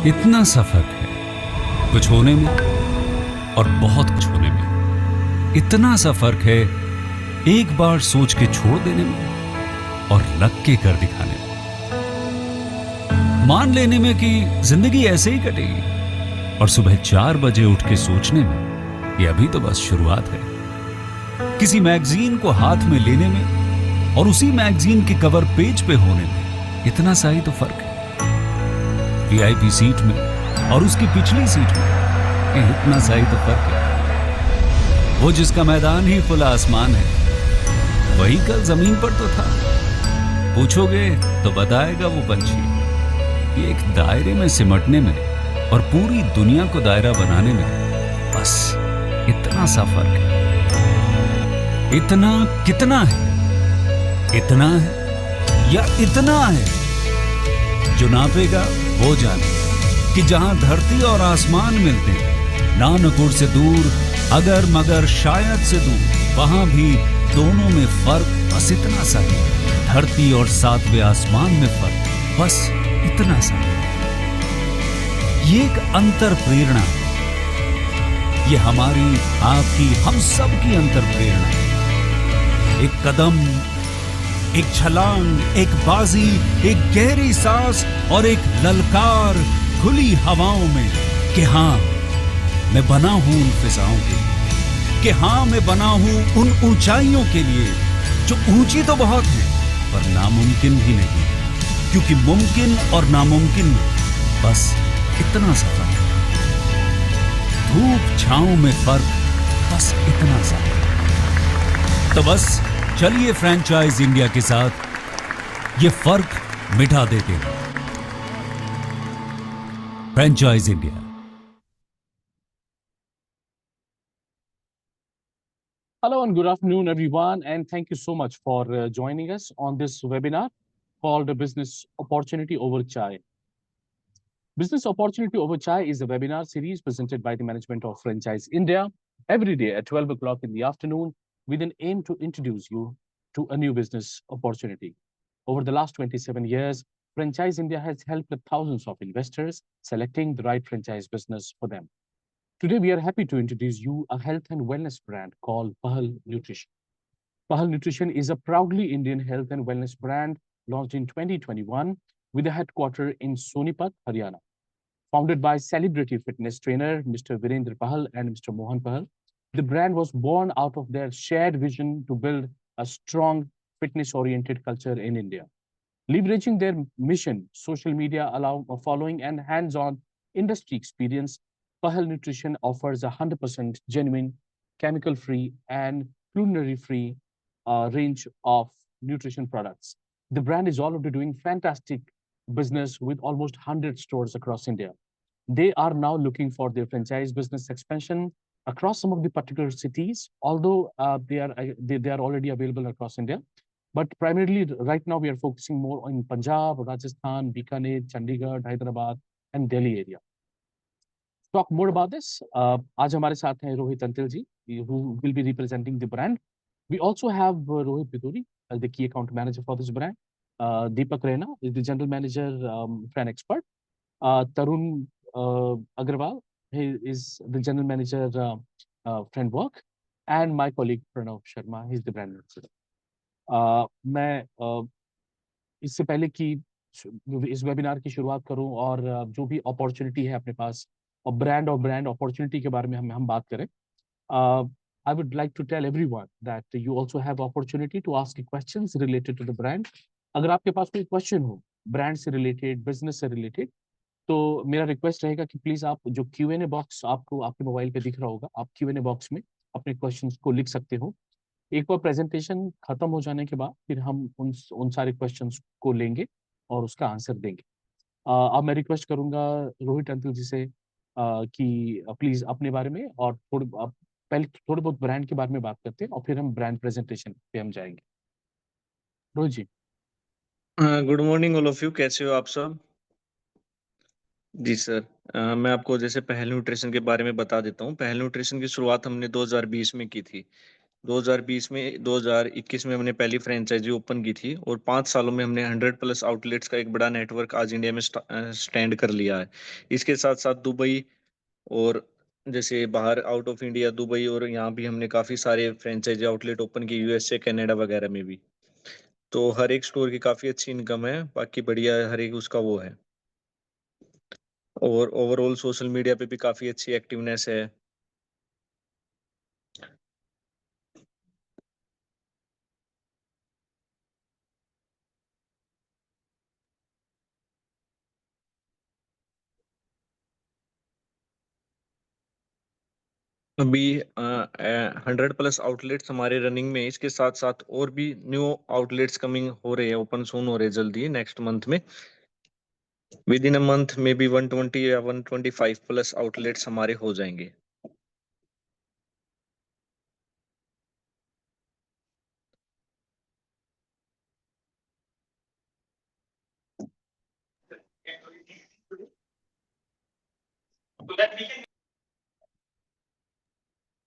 इतना सा फर्क है कुछ होने में और बहुत कुछ होने में। इतना सा फर्क है एक बार सोच के छोड़ देने में और लग के कर दिखाने में। मान लेने में कि जिंदगी ऐसे ही कटेगी और सुबह 4 बजे उठ के सोचने में ये अभी तो बस शुरुआत है। किसी मैगजीन को हाथ में लेने में और उसी मैगजीन के कवर पेज पे होने में इतना सा ही तो फर्क है। वीआईपी सीट में और उसकी पिछली सीट में इतना सा ही तो फर्क है। वो जिसका मैदान ही खुला आसमान है वही कल जमीन पर तो था। पूछोगे तो बताएगा वो पंछी ये एक दायरे में सिमटने में और पूरी दुनिया को दायरा बनाने में बस इतना सा फर्क है। इतना कितना है? इतना है या इतना है? जो नापेगा वो जाने कि जहां धरती और आसमान मिलते हैं, नानकुर से दूर अगर मगर शायद से दूर, वहां भी दोनों में फर्क बस इतना सा है। धरती और 7वें आसमान में फर्क बस इतना सा है। ये एक अंतर प्रेरणा है। ये हमारी, आपकी, हम सब की अंतर प्रेरणा है। एक कदम, एक छलांग, एक बाजी, एक गहरी सांस और एक ललकार खुली हवाओं में कि हाँ मैं बना हूं उन फिजाओं के लिए, कि हाँ मैं बना हूं उन ऊंचाइयों के लिए जो ऊंची तो बहुत है पर नामुमकिन भी नहीं, क्योंकि मुमकिन और नामुमकिन में बस इतना सा फर्क है। धूप छांव में फर्क बस इतना सा है। तो बस चलिए फ्रेंचाइज इंडिया के साथ ये फर्क मिटा देते हैं। Franchise India. Hello and good afternoon, everyone, and thank you so much for joining us on this webinar called Business Opportunity Over Chai. Business Opportunity Over Chai is a webinar series presented by the management of Franchise India every day at 12 o'clock in the afternoon with an aim to introduce you to a new business opportunity. Over the last 27 years, Franchise India has helped thousands of investors selecting the right franchise business for them. Today, we are happy to introduce you a health and wellness brand called Pahal Nutrition. Pahal Nutrition is a proudly Indian health and wellness brand launched in 2021 with a headquarters in Sonipat, Haryana. Founded by celebrity fitness trainer Mr. Virendra Pahal and Mr. Mohan Pahal, the brand was born out of their shared vision to build a strong fitness-oriented culture in India. Leveraging their mission, social media allow following and hands-on industry experience, Pahal Nutrition offers a 100% genuine, chemical-free and culinary-free range of nutrition products. The brand is already doing fantastic business with almost 100 stores across India. They are now looking for their franchise business expansion across some of the particular cities, although they are already available across India. But primarily, right now, we are focusing more on Punjab, Rajasthan, Bikaner, Chandigarh, Hyderabad, and Delhi area. Talk more about this. आज हमारे साथ हैं रोहित अंतिल जी, who will be representing the brand. We also have Rohit Biduri, the key account manager for this brand. Deepak Rena is the general manager, Fran Expert. Tarun Agarwal, he is the general manager, Friend Work. And my colleague Pranav Sharma, he's the brand manager. मैं इससे पहले कि इस webinar की शुरुआत करूं और जो भी अपॉर्चुनिटी है अपने पास और ब्रांड अपॉर्चुनिटी के बारे में हम बात करें, I would like to tell everyone that you also have opportunity to ask questions related to the brand. अगर आपके पास कोई क्वेश्चन हो ब्रांड से रिलेटेड, बिजनेस से रिलेटेड, तो मेरा रिक्वेस्ट रहेगा कि प्लीज आप जो Q&A बॉक्स आपको आपके मोबाइल पे दिख रहा होगा, आप Q&A बॉक्स में अपने क्वेश्चंस को लिख सकते हो। एक बार प्रेजेंटेशन खत्म हो जाने के बाद फिर हम उन सारे क्वेश्चंस को लेंगे और उसका आंसर देंगे। अब मैं रिक्वेस्ट करूंगा रोहित अंतिल जी से कि प्लीज अपने बारे में और पहले थोड़े बहुत ब्रांड के बारे में बात करते हैं और फिर हम ब्रांड प्रेजेंटेशन पे हम जाएंगे। Rohit ji. Good morning all of you, कैसे हो आप सब? जी सर, मैं आपको जैसे पहल न्यूट्रिशन के बारे में बता देता हूँ। पहल न्यूट्रिशन की शुरुआत हमने 2020 में की थी। 2020 में 2021 में हमने पहली फ्रेंचाइजी ओपन की थी, और 5 सालों में हमने 100+ आउटलेट्स का एक बड़ा नेटवर्क आज इंडिया में स्टैंड कर लिया है। इसके साथ साथ दुबई, और जैसे बाहर आउट ऑफ इंडिया दुबई, और यहाँ भी हमने काफी सारे फ्रेंचाइजी आउटलेट ओपन किए, यूएसए कनाडा वगैरह में भी। तो हर एक स्टोर की काफी अच्छी इनकम है, बाकी बढ़िया है, हर एक उसका वो है। और ओवरऑल सोशल मीडिया पे भी काफी अच्छी एक्टिवनेस है। अभी 100+ आउटलेट्स हमारे रनिंग में है। इसके साथ साथ और भी न्यू आउटलेट्स कमिंग हो रहे हैं, ओपन सून हो रहे हैं जल्दी, नेक्स्ट मंथ में। विद इन अ मंथ में भी 120 या 125+ आउटलेट्स हमारे हो जाएंगे।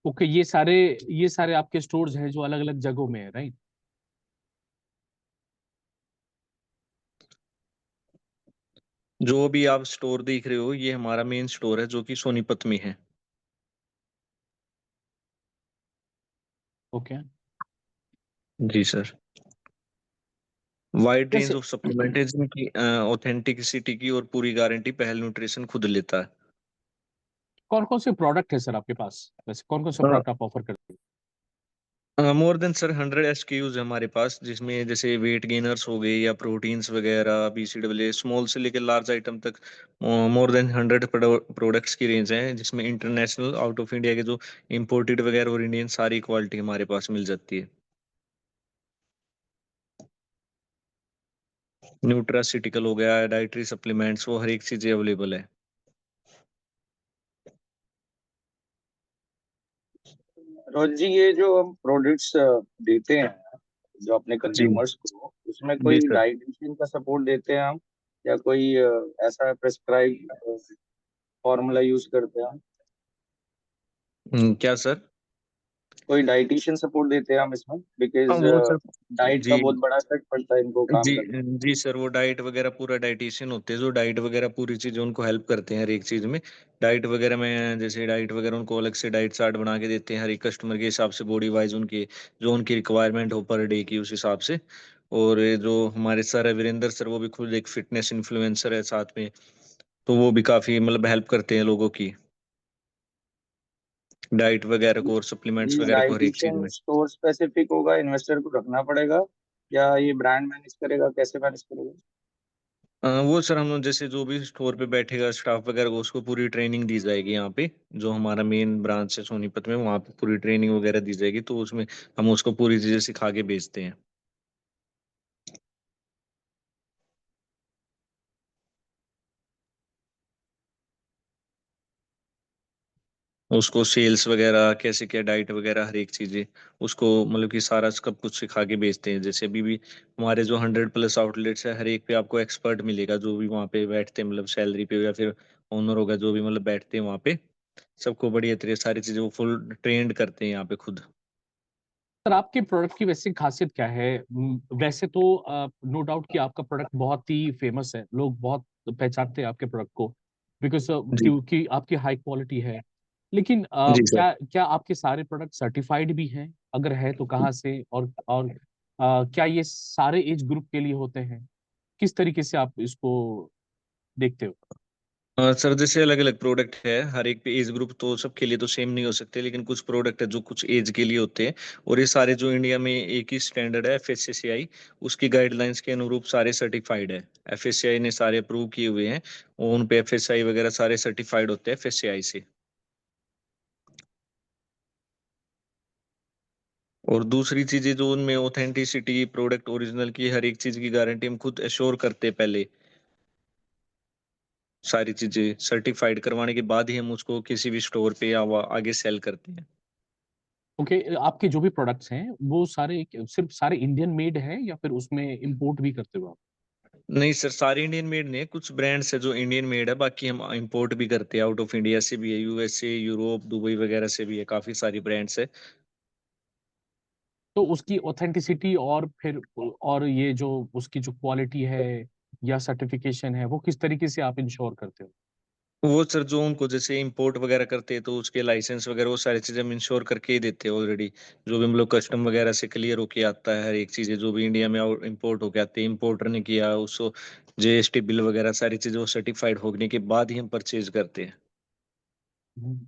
ओके, ये सारे आपके स्टोर्स हैं जो अलग अलग जगहों में है, राइट? जो भी आप स्टोर देख रहे हो, ये हमारा मेन स्टोर है जो कि सोनीपत में है। ओके। जी सर। वाइड रेंज वैसे ऑफ सप्लीमेंट है जिनकी ऑथेंटिसिटी की और पूरी गारंटी पहल न्यूट्रिशन खुद लेता है। कौन कौन से प्रोडक्ट है सर आपके पास? वैसे कौन कौन से प्रोडक्ट आप ऑफर करते हैं? मोर देन सर 100 SKUs है हमारे पास, जिसमें जैसे वेट गेनर्स हो गए या प्रोटीन्स वगैरह, BCAA, स्मॉल से लेकर लार्ज आइटम तक। मोर देन 100 प्रोडक्ट्स की रेंज है, जिसमें इंटरनेशनल, आउट ऑफ इंडिया के जो इम्पोर्टेड वगैरह और इंडियन सारी क्वालिटी हमारे पास मिल जाती है। न्यूट्रासिटिकल हो गया, डाइटरी सप्लीमेंट्स, वो हर एक चीजें अवेलेबल है। रोज जी, ये जो हम प्रोडक्ट्स देते हैं जो अपने जी कंज्यूमर्स को, उसमें जी कोई सर। डाइटिशियन का सपोर्ट देते हैं हम, या कोई ऐसा प्रेस्क्राइब फॉर्मूला यूज करते हैं हम? क्या सर? कोई डाइटिशियन सपोर्ट देते हैं हम इसमें, हाँ बिकॉज वो सर। डाइट का जी बहुत बड़ा इफेक्ट पड़ता है इनको काम जी करने में। जी सर, वो डाइट वगैरह पूरा डाइटिशियन होते हैं, जो डाइट वगैरह पूरी चीजें उनको हेल्प करते हैं हर एक चीज में। डाइट वगैरह में जैसे डाइट वगैरह उनको अलग से डाइट चार्ट बना के देते हैं, हर एक कस्टमर के हिसाब से, बॉडी वाइज उनके जो उनकी रिक्वायरमेंट हो पर डे की, उस हिसाब से। और ये जो हमारे सर है वीरेंद्र सर, वो भी खुद एक फिटनेस इन्फ्लुएंसर है साथ में, तो वो भी काफी मतलब हेल्प करते हैं लोगों की, डाइट वगैरह को और सप्लीमेंट्स ये वगैरह को हर एक चीज डाइटिशियन में। स्टोर स्पेसिफिक होगा, इन्वेस्टर को रखना पड़ेगा, या ये ब्रांड मैनेज करेगा, कैसे मैनेज करेगा? वो सर, हम लोग जैसे जो भी स्टोर पे बैठेगा स्टाफ वगैरह को, उसको पूरी ट्रेनिंग दी जाएगी यहाँ पे। जो हमारा मेन ब्रांच है सोनीपत में, वहाँ पे पूरी ट्रेनिंग वगैरह दी जाएगी, तो उसमें हम उसको पूरी चीजें सिखा के भेजते हैं। उसको सेल्स वगैरह कैसे, क्या डाइट वगैरह, हर एक चीजें उसको मतलब कि सारा सब कुछ सिखा के भेजते हैं। जैसे अभी भी हमारे जो 100+ आउटलेट्स है, हर एक पे आपको एक्सपर्ट मिलेगा, जो भी वहाँ पे बैठते हैं, मतलब सैलरी पे या फिर ओनर होगा, जो भी मतलब बैठते हैं वहाँ पे, सबको बढ़िया तरीके सारी चीजें वो फुल ट्रेंड करते हैं यहाँ पे खुद। सर आपके प्रोडक्ट की वैसे खासियत क्या है? वैसे तो नो डाउट कि आपका प्रोडक्ट बहुत ही फेमस है, लोग बहुत पहचानते हैं आपके प्रोडक्ट को, बिकॉज जी क्योंकि आपकी हाई क्वालिटी है। लेकिन जी सर। क्या क्या आपके सारे प्रोडक्ट सर्टिफाइड भी हैं? अगर है तो कहाँ से? और क्या ये सारे एज ग्रुप के लिए होते हैं? किस तरीके से आप इसको देखते हो? सर जैसे अलग अलग प्रोडक्ट है, हर एक पे एज ग्रुप तो सबके लिए तो सेम नहीं हो सकते, लेकिन कुछ प्रोडक्ट है जो कुछ एज के लिए होते हैं। और ये सारे जो इंडिया में एक ही स्टैंडर्ड है, FSCI, उसकी गाइडलाइंस के अनुरूप सारे सर्टिफाइड है। FSCI ने सारे अप्रूव किए हुए हैं, और उन पे FSI वगैरह सारे सर्टिफाइड होते हैं FSCI से। और दूसरी चीजें जो उनमें ऑथेंटिसिटी, प्रोडक्ट ओरिजिनल की हर एक चीज की गारंटी हम खुद एश्योर करते हैं पहले। सारी चीजें सर्टिफाइड करवाने के बाद ही हम उसको किसी भी स्टोर पे या आगे सेल करते हैं। ओके, आपके जो भी प्रोडक्ट्स हैं वो सारे सिर्फ सारे इंडियन मेड है या फिर उसमें इंपोर्ट भी करते हो आप? नहीं सर, सारे इंडियन मेड नहीं है, कुछ ब्रांड्स है जो इंडियन मेड है, बाकी हम इंपोर्ट भी करते हैं, आउट ऑफ इंडिया से भी है, USA, यूरोप, दुबई वगैरह से भी है, काफी सारी ब्रांड्स है। तो उसकी ऑथेंटिसिटी और फिर और ये जो उसकी जो क्वालिटी है या सर्टिफिकेशन है, वो किस तरीके से आप इंश्योर करते हो? वो सर जो उनको जैसे इंपोर्ट वगैरह करते हैं तो उसके लाइसेंस वगैरह वो सारी चीजें हम इंश्योर करके ही देते हैं ऑलरेडी। जो भी हम लोग कस्टम वगैरह से क्लियर होके आता है हर एक चीजें जो भी इंडिया में इंपोर्ट होके आती है, इंपोर्टर ने किया उसको जीएसटी बिल वगैरह सारी चीजें वो सर्टिफाइड होने के बाद ही हम परचेज करते हैं। हम्म।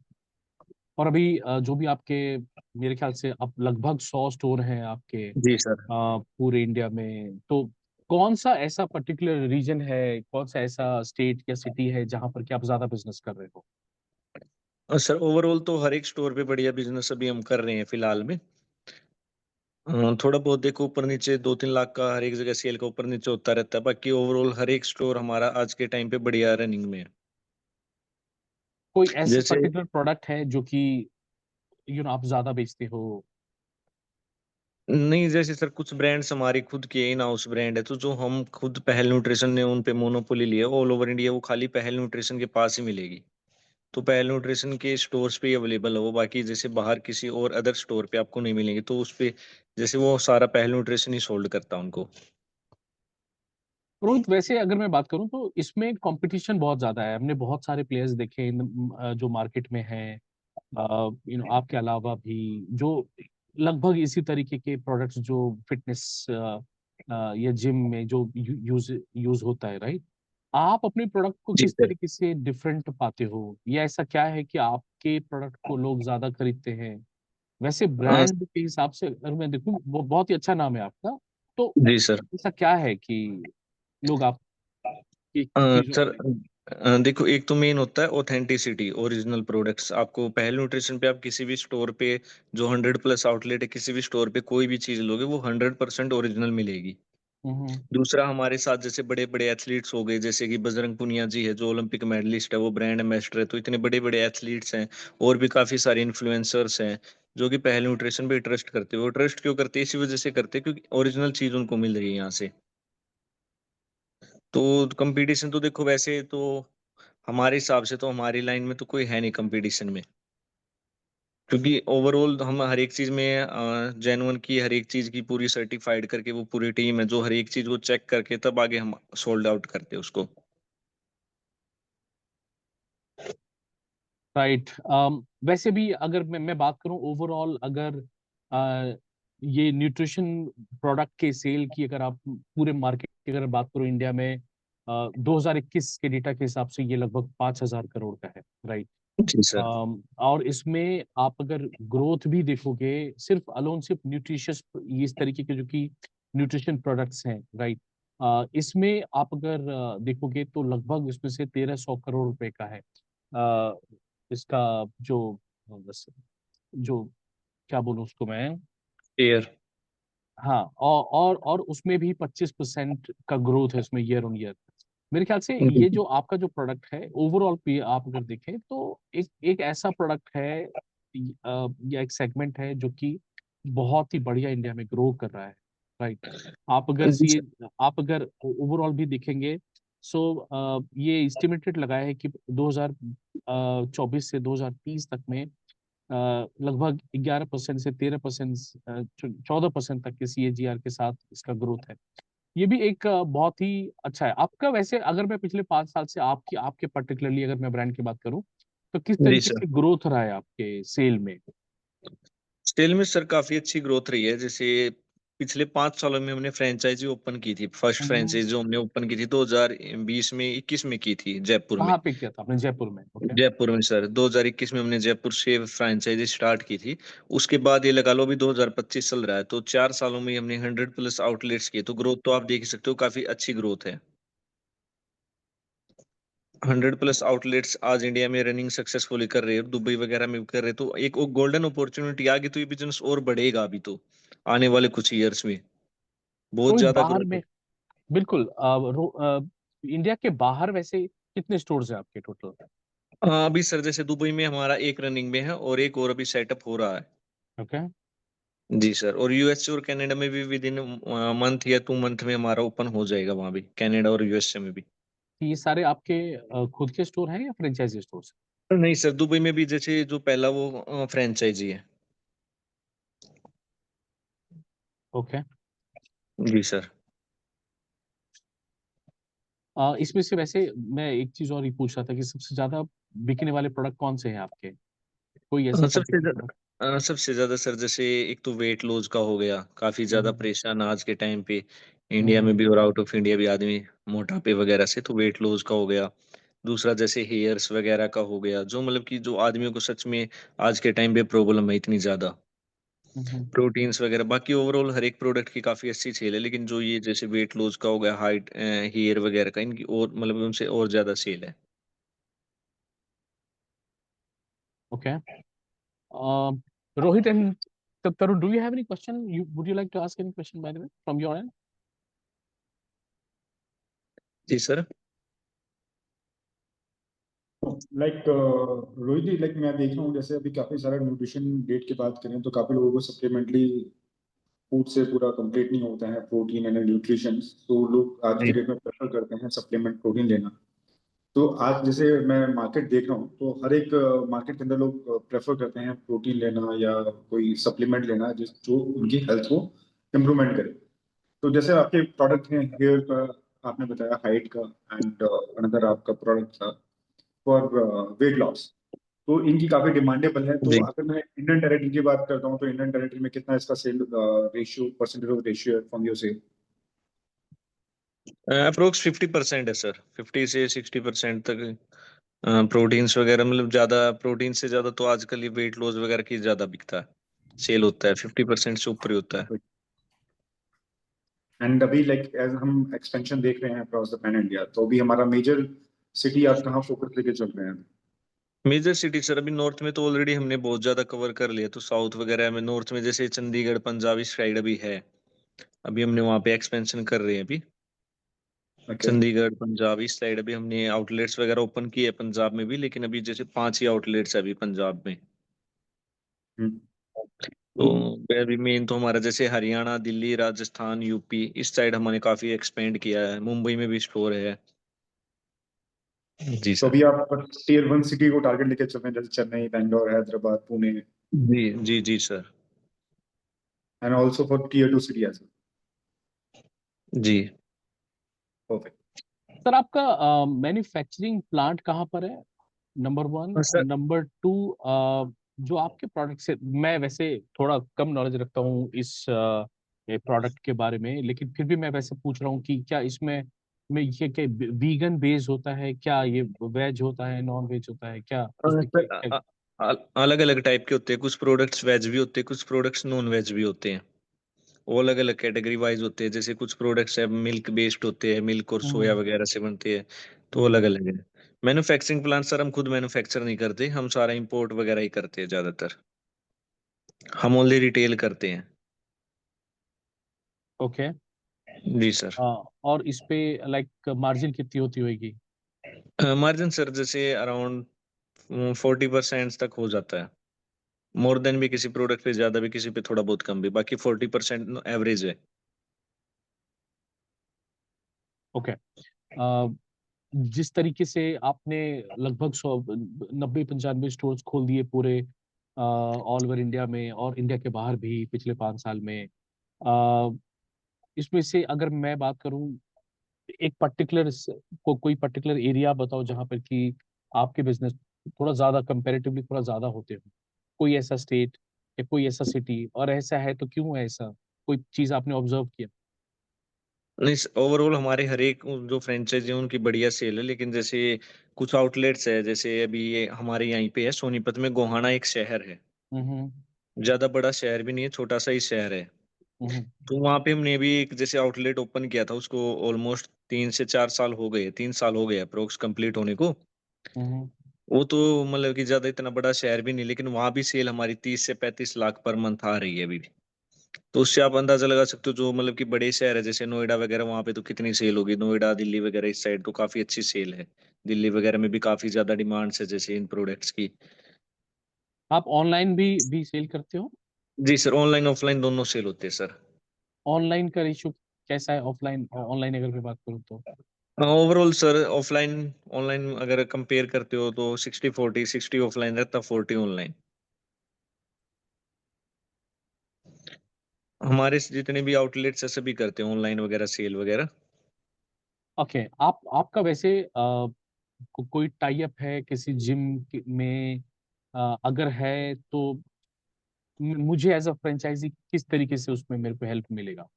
और अभी जो भी आपके, मेरे ख्याल से अब लगभग 100 स्टोर हैं आपके जी सर। पूरे इंडिया में। तो कौन सा ऐसा पर्टिकुलर रीजन है, कौन सा ऐसा स्टेट या सिटी है जहां पर कि आप ज्यादा बिजनेस कर रहे हो? सर ओवरऑल तो हर एक स्टोर पे बढ़िया बिजनेस अभी हम कर रहे हैं फिलहाल में। थोड़ा बहुत देखो ऊपर नीचे 2-3 लाख का हर एक जगह सेल का ऊपर नीचे होता रहता है, बाकी ओवरऑल हर एक स्टोर हमारा आज के टाइम पे बढ़िया रनिंग में है। कोई ऐसा जैसे पर्टिकुलर प्रोडक्ट है जो कि आप ज्यादा बेचते हो? नहीं, जैसे सर कुछ ब्रांड्स हमारी खुद की इन हाउस ब्रांड है तो जो हम खुद पहल न्यूट्रिशन ने उन पे मोनोपोली लिया ऑल ओवर इंडिया, वो खाली पहल न्यूट्रिशन के पास ही मिलेगी। तो पहल न्यूट्रिशन के स्टोर्स पे ही अवेलेबल है वो, बाकी जैसे बाहर किसी और अदर स्टोर पे आपको नहीं मिलेंगे, तो उस पे जैसे वो सारा पहल न्यूट्रिशन ही सोल्ड करता है उनको। रोहित, वैसे अगर मैं बात करूं तो इसमें कंपटीशन बहुत ज्यादा है। हमने बहुत सारे प्लेयर्स देखे जो मार्केट में हैं, आपके अलावा भी, जो लगभग इसी तरीके के प्रोडक्ट्स जो फिटनेस या जिम में जो यूज यूज होता है, राइट? आप अपने प्रोडक्ट को जी किस सर। तरीके से डिफरेंट पाते हो, या ऐसा क्या है कि आपके प्रोडक्ट को लोग ज्यादा खरीदते हैं? वैसे अ, ब्रांड के हिसाब से अगर मैं देखूं, वो बहुत ही अच्छा नाम है आपका। तो जी सर। ऐसा क्या है कि लोग आपकी चीजों सर को देखो एक तो मेन होता है ऑथेंटिसिटी, ओरिजिनल प्रोडक्ट्स। आपको पहल न्यूट्रिशन पे आप किसी भी स्टोर पे जो 100+ आउटलेट है किसी भी स्टोर पे कोई भी चीज लोगे वो 100% ओरिजिनल मिलेगी। हम्म। दूसरा हमारे साथ जैसे बड़े बड़े एथलीट्स हो गए, जैसे कि बजरंग पुनिया जी है जो ओलंपिक मेडलिस्ट है, वो ब्रांड एम्बेसडर है, तो इतने बड़े बड़े एथलीट्स हैं। और भी काफी सारे इन्फ्लुएंसर्स हैं जो कि पहल न्यूट्रिशन पे ट्रस्ट करते हैं। वो ट्रस्ट क्यों करते हैं? इसी वजह से करते हैं क्योंकि ओरिजिनल चीज उनको मिल रही है यहाँ से। तो कंपटीशन तो देखो वैसे तो हमारे हिसाब से तो हमारी लाइन में तो कोई है नहीं कंपटीशन में, क्योंकि ओवरऑल हम हर एक चीज में जेन्युइन की हर एक चीज की पूरी सर्टिफाइड करके वो पूरी टीम है जो हर एक चीज को चेक करके तब आगे हम सोल्ड आउट करते हैं उसको। राइट। वैसे भी अगर मैं बात करूं ओवरऑल, अगर ये न्यूट्रिशन प्रोडक्ट के सेल की अगर आप पूरे मार्केट की अगर बात करो इंडिया में, 2021 के डेटा के हिसाब से ये लगभग 5,000 करोड़ का है, राइट? जी सर। और इसमें आप अगर ग्रोथ भी देखोगे, सिर्फ न्यूट्रिशियस, इस तरीके के जो कि न्यूट्रिशन प्रोडक्ट्स हैं, राइट? इसमें आप अगर देखोगे तो लगभग इसमें से 1,300 करोड़ रुपए का है इसका जो, बस, जो, क्या बोलूं उसको मैं, एयर। हाँ, और उसमें भी 25% का ग्रोथ है उसमें ईयर ऑन ईयर। मेरे ख्याल से ये जो आपका जो प्रोडक्ट है ओवरऑल पे आप अगर देखें तो एक एक ऐसा प्रोडक्ट है या एक सेगमेंट है जो कि बहुत ही बढ़िया इंडिया में ग्रो कर रहा है, राइट? आप अगर जी सी सर। आप अगर ओवरऑल भी देखेंगे, ये एस्टिमेटेड लगा है कि 2024 से 2030 तक में लगभग 11% से 13%, 14% तक के CAGR के साथ इसका ग्रोथ है। ये भी एक बहुत ही अच्छा है आपका। वैसे अगर मैं पिछले 5 साल से आपकी आपके पर्टिकुलरली अगर मैं ब्रांड की बात करूं, तो किस जी तरीके सर। से ग्रोथ रहा है आपके सेल में? स्टेल में सर काफी अच्छी ग्रोथ रही है। जैसे पिछले 5 सालों में हमने फ्रेंचाइजी ओपन की थी। फर्स्ट हम्म। फ्रेंचाइजी जो हमने ओपन की थी 2020 में 21 में की थी जयपुर में। कहाँ पे किया था आपने? जयपुर में? ओके। जयपुर में सर 2021 में हमने जयपुर से फ्रेंचाइजी स्टार्ट की थी। उसके बाद ये लगा लो अभी 2025 चल रहा है, तो 4 सालों में ही हमने 100+ आउटलेट्स किए। तो ग्रोथ तो आप देख ही सकते हो, काफी अच्छी ग्रोथ है। 100+ आउटलेट्स आज इंडिया में रनिंग सक्सेसफुली कर रहे हैं, दुबई वगैरह में भी कर रहे हैं। तो एक गोल्डन अपॉर्चुनिटी आ गई, तो ये बिजनेस और बढ़ेगा अभी तो आने वाले कुछ ईयर्स में बहुत रोहित, ज्यादा बाहर ग्रोथ। में, बिल्कुल, इंडिया के बाहर वैसे कितने स्टोर्स हैं आपके टोटल? अभी सर जैसे दुबई में हमारा एक रनिंग में है और एक और अभी सेटअप हो रहा है। ओके। जी सर। और यूएसए और कनाडा में भी विद इन मंथ या 2 मंथ में हमारा ओपन हो जाएगा वहां भी, कनाडा और यूएसए में भी। ये सारे आपके खुद के स्टोर हैं या फ्रेंचाइजी स्टोर्स? नहीं सर, दुबई में भी जैसे जो पहला वो फ्रेंचाइजी है। ओके। जी सर। इसमें से वैसे मैं एक चीज और ही पूछ रहा था कि सबसे ज्यादा बिकने वाले प्रोडक्ट कौन से हैं आपके? कोई ऐसा सबसे पर्टिकुलर प्रोडक्ट? सबसे ज्यादा सर, जैसे एक तो वेट लॉस का हो गया, काफी ज्यादा हम्म। परेशान आज के टाइम पे इंडिया हम्म। में भी और आउट ऑफ इंडिया भी आदमी मोटापे वगैरह से, तो वेट लॉस का हो गया। दूसरा जैसे हेयर्स वगैरह का हो गया, जो मतलब कि जो आदमियों को सच में आज के टाइम पे प्रॉब्लम है इतनी ज्यादा। हम्म। प्रोटीन्स वगैरह, बाकी ओवरऑल हर एक प्रोडक्ट की काफी अच्छी सेल है, लेकिन जो ये जैसे वेट लॉस का हो गया, हाइट हेयर वगैरह का, इनकी और मतलब उनसे और ज्यादा सेल है। Okay. Rohit and Tarun, do you have any question? Would you like to ask any question, by the way, from your end? जी sir. Like Rohit ji, like मैं देख रहा हूँ जैसे अभी काफी सारा न्यूट्रिशन डेट की बात करें तो काफी लोगों को सप्लीमेंट्री फूड से पूरा कंप्लीट नहीं होता है प्रोटीन एंड न्यूट्रिशन, तो लोग आज जी के डेट में प्रेफर करते हैं सप्लीमेंट प्रोटीन लेना। तो आज जैसे मैं मार्केट देख रहा हूँ तो हर एक मार्केट के अंदर लोग प्रेफर करते हैं प्रोटीन लेना या कोई सप्लीमेंट लेना जिस जो उनकी हेल्थ को इम्प्रूवमेंट करे। तो जैसे आपके प्रोडक्ट हैं हेयर का, आपने बताया हाइट का, एंड अनदर आपका प्रोडक्ट था फॉर वेट लॉस, तो इनकी काफी डिमांडेबल है। तो जी। अगर मैं इंडियन टेरेटरी की बात करता हूँ तो इंडियन टेरेटरी में कितना इसका sale ratio, percentage of ratio from your sale? Approx 50% है सर, 50 से 60% तक। प्रोटीन्स वगैरह मतलब ज्यादा, प्रोटीन से ज्यादा तो आजकल ये वेट लॉस वगैरह की ज्यादा बिकता है, सेल होता है, 50% से ऊपर ही होता है। एंड अभी लाइक एज हम एक्सपेंशन देख रहे हैं अक्रॉस द पैन इंडिया, तो अभी हमारा मेजर सिटी आप कहाँ फोकस लेके चल रहे हैं? मेजर सिटी सर, अभी नॉर्थ में तो ऑलरेडी हमने बहुत ज्यादा कवर कर लिया, तो साउथ वगैरह में, नॉर्थ में जैसे चंडीगढ़ पंजाब इस साइड अभी है, अभी हमने वहाँ पे एक्सपेंशन कर रहे हैं अभी। ओके। चंडीगढ़ पंजाब इस साइड अभी हमने आउटलेट्स वगैरह ओपन किए हैं, पंजाब में भी, लेकिन अभी जैसे 5 ही आउटलेट्स है अभी पंजाब में। तो अभी मेन तो हमारा जैसे हरियाणा, दिल्ली, राजस्थान, यूपी इस साइड हमने काफी एक्सपेंड किया है, मुंबई में भी स्टोर है। जी तो सर। अभी आप टीयर 1 सिटी को टारगेट लेके चल रहे हैं, जैसे चेन्नई, बैंगलोर, हैदराबाद, पुणे, जी जी जी sir. And also for tier 2 city एज जी। वेल? सर, आपका मैन्युफैक्चरिंग प्लांट कहाँ पर है? Number one. Sir number two, जो आपके प्रोडक्ट से, मैं वैसे थोड़ा कम नॉलेज रखता हूँ इस प्रोडक्ट के बारे में, लेकिन फिर भी मैं वैसे पूछ रहा हूँ कि क्या इसमें में ये क्या वीगन बेस्ड होता है, क्या ये वेज होता है, नॉन वेज होता है, क्या इसमें क्या? अलग अलग टाइप के होते हैं, कुछ प्रोडक्ट्स वेज भी होते हैं, कुछ प्रोडक्ट्स नॉन वेज भी होते हैं। वो अलग अलग कैटेगरी वाइज होते हैं, जैसे कुछ प्रोडक्ट्स है मिल्क बेस्ड होते हैं, मिल्क और सोया हम्म। वगैरह से बनते हैं, तो हम्म। अलग अलग है। मैन्युफैक्चरिंग प्लांट सर हम खुद मैन्युफैक्चर नहीं करते, हम सारा इंपोर्ट वगैरह ही करते हैं ज्यादातर, हम ओनली रिटेल करते हैं। ओके। जी सर। और इस पे लाइक मार्जिन कितनी होती होगी? मार्जिन सर जैसे अराउंड 40% तक हो जाता है, मोर देन भी किसी प्रोडक्ट पे, ज्यादा भी किसी पे, थोड़ा बहुत कम भी, बाकी 40% एवरेज है। ओके। जिस तरीके से आपने लगभग 100 90 95 स्टोर्स खोल दिए पूरे ऑल ओवर इंडिया में और इंडिया के बाहर भी पिछले 5 साल में, अ, इसमें से अगर मैं बात करूं, एक पर्टिकुलर कोई पर्टिकुलर एरिया बताओ जहां पर कि आपके बिजनेस थोड़ा ज्यादा कंपैरेटिवली थोड़ा ज्यादा होते हो, कोई ऐसा स्टेट या कोई ऐसा सिटी, और ऐसा है तो क्यों है ऐसा? कोई चीज आपने ऑब्जर्व किया? नहीं, ओवरऑल हमारे हर एक जो फ्रेंचाइजी है उनकी बढ़िया सेल है, लेकिन जैसे कुछ आउटलेट्स है, जैसे अभी ये हमारे यहीं पे है सोनीपत में, गोहाना एक शहर है, हम्म। ज्यादा बड़ा शहर भी नहीं है, छोटा सा ही शहर है। हम्म। तो वहां पे हमने भी एक जैसे आउटलेट ओपन किया था, उसको ऑलमोस्ट 3 से 4 साल हो गए, 3 साल हो गए अप्रोक्स कंप्लीट होने को। हम्म। वो तो मतलब कि ज्यादा इतना बड़ा शहर भी नहीं, लेकिन वहां भी सेल हमारी 30 से 35 लाख पर मंथ आ रही है अभी भी। तो उससे आप अंदाजा लगा सकते हो, जो मतलब कि बड़े शहर है जैसे नोएडा वगैरह, वहां पे तो कितनी सेल होगी, नोएडा दिल्ली वगैरह इस साइड तो काफी अच्छी सेल है, दिल्ली वगैरह में भी काफी ज्यादा डिमांड्स है जैसे इन प्रोडक्ट्स की। आप ऑनलाइन भी सेल करते हो? जी सर, ऑनलाइन ऑफलाइन दोनों सेल होते हैं सर। ऑनलाइन का रेशियो कैसा है, ऑफलाइन ऑनलाइन अगर मैं बात करूँ तो? ओवरऑल सर ऑफलाइन ऑनलाइन अगर कंपेयर करते हो तो 60-40, 60 ऑफलाइन रहता, 40 ऑनलाइन। हमारे जितने भी आउटलेट्स है सभी करते हैं ऑनलाइन वगैरह सेल वगैरह। ओके, आपका वैसे कोई टाई अप है किसी जिम में? अगर है तो मुझे एज अ फ्रेंचाइजी किस तरीके से उसमें मेरे को हेल्प मिलेगा?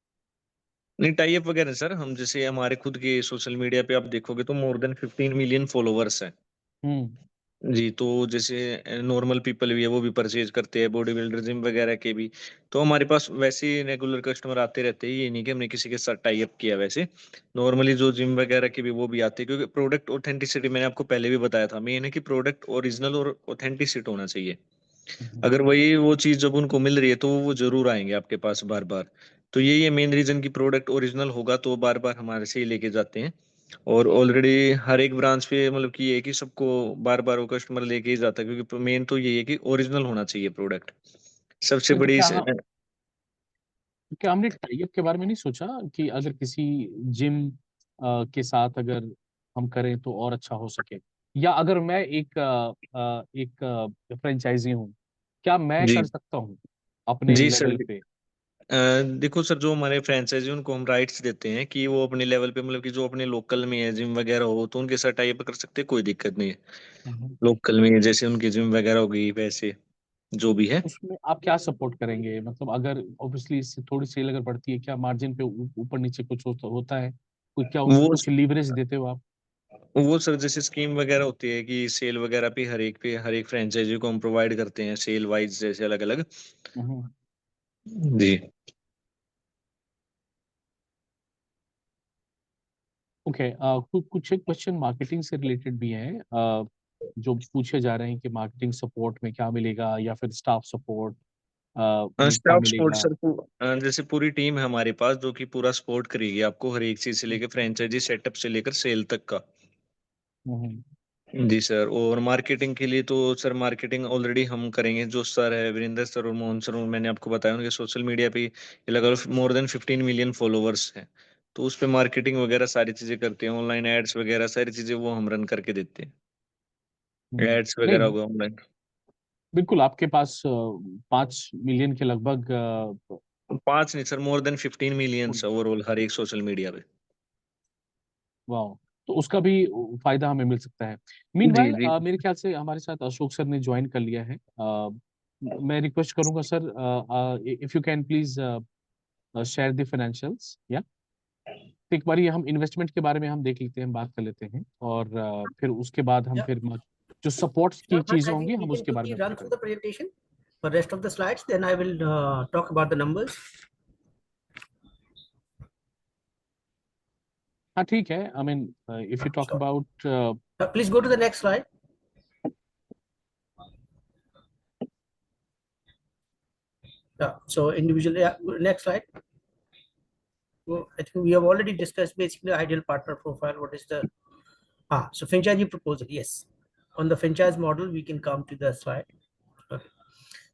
नहीं, टाई अप वगैरह सर, हम जैसे हमारे खुद के सोशल मीडिया पे आप देखोगे तो मोर देन 15 मिलियन फॉलोवर्स है हम्म। जी। तो जैसे नॉर्मल पीपल भी है वो भी परचेज करते हैं, बॉडी बिल्डर जिम वगैरह के भी। तो हमारे पास वैसे ही रेगुलर कस्टमर आते रहते हैं, ये नहीं कि हमने किसी के साथ टाई अप किया। वैसे नॉर्मली जो जिम वगैरह के भी वो भी आते हैं, क्योंकि प्रोडक्ट ऑथेंटिसिटी मैंने आपको पहले भी बताया था, मेन है कि प्रोडक्ट ओरिजिनल और ऑथेंटिसिटी होना चाहिए। अगर वही वो चीज जब उनको मिल रही है तो वो जरूर आएंगे आपके पास बार बार। तो यही है मेन रीजन कि प्रोडक्ट ओरिजिनल होगा तो बार बार हमारे से ही लेके जाते हैं। और ऑलरेडी हर एक ब्रांच पे मतलब कि ये है कि सबको बार बार वो कस्टमर लेके ही जाता है, क्योंकि मेन तो यही है कि ओरिजिनल होना चाहिए प्रोडक्ट, सबसे तो बड़ी क्या हमने टाई अप के बारे में नहीं सोचा कि अगर किसी जिम के साथ अगर हम करें तो और अच्छा हो सके? या अगर मैं एक फ्रेंचाइजी हूँ, क्या मैं जी कर सकता हूँ अपने जी सर। लेवल पे? देखो सर, जो हमारे फ्रेंचाइजी उनको हम राइट्स देते हैं कि वो अपने लेवल पे मतलब कि जो अपने लोकल में है जिम वगैरह हो तो उनके साथ टाई अप कर सकते हैं, कोई दिक्कत नहीं है। हम्म। लोकल में जैसे उनकी जिम वगैरह हो गई वैसे जो भी है। उसमें आप क्या सपोर्ट करेंगे? मतलब अगर ऑब्वियसली इससे थोड़ी सेल अगर बढ़ती है, क्या मार्जिन पे ऊपर नीचे कुछ होता है? कोई क्या उनको वो कुछ लीवरेज देते हो आप? वो सर जैसे स्कीम वगैरह होती है कि सेल वगैरह पे हर एक फ्रेंचाइजी को हम प्रोवाइड करते हैं सेल वाइज जैसे अलग अलग। हम्म। जी। ओके, कुछ एक क्वेश्चन मार्केटिंग से रिलेटेड भी है, जो पूछे जा रहे हैं कि मार्केटिंग सपोर्ट में क्या मिलेगा या फिर स्टाफ सपोर्ट में क्या स्टाफ सपोर्ट मिलेगा? सर जैसे पूरी टीम है हमारे पास जो कि पूरा सपोर्ट करेगी आपको हर एक चीज से लेकर फ्रेंचाइजी सेटअप से लेकर सेल तक का। हम्म। जी सर। और मार्केटिंग के लिए तो सर मार्केटिंग ऑलरेडी हम करेंगे, जो सर है वीरेंद्र सर और मोहन सर, और मैंने आपको बताया उनके सोशल मीडिया पे ये लगातार मोर देन 15 मिलियन फॉलोवर्स हैं। तो उस पे मार्केटिंग वगैरह सारी चीजें करते हैं, ऑनलाइन एड्स वगैरह सारी चीजें वो हम रन करके देते हैं। एड्स वगैरह नहीं, होगा ऑनलाइन। बिल्कुल आपके पास 5 मिलियन के लगभग 5 नहीं sir, more than 15 million overall हर एक सोशल मीडिया पे। वाह, तो उसका भी फायदा हमें मिल सकता है। जी मीनवाइल जी। मेरे ख्याल से हमारे साथ अशोक सर ने ज्वाइन कर लिया है। मैं रिक्वेस्ट करूंगा sir, if you can please share the financials, या एक बार ये हम इन्वेस्टमेंट के बारे में हम देख लेते हैं, बात कर लेते हैं, और फिर उसके बाद हम Yeah. फिर जो सपोर्ट की Rahman, चीजें I होंगी think we हम can उसके बारे quickly में run बात through करेंगे। the presentation for rest of the slides. Then I will talk about the numbers. हाँ ठीक है, I mean if you talk Sure. About Please go to the next slide. Yeah. So individually, next slide. Well, I think we have already discussed basically ideal partner profile. What is the so franchisee proposal? Yes. On the franchise model, we can come to the slide. Okay.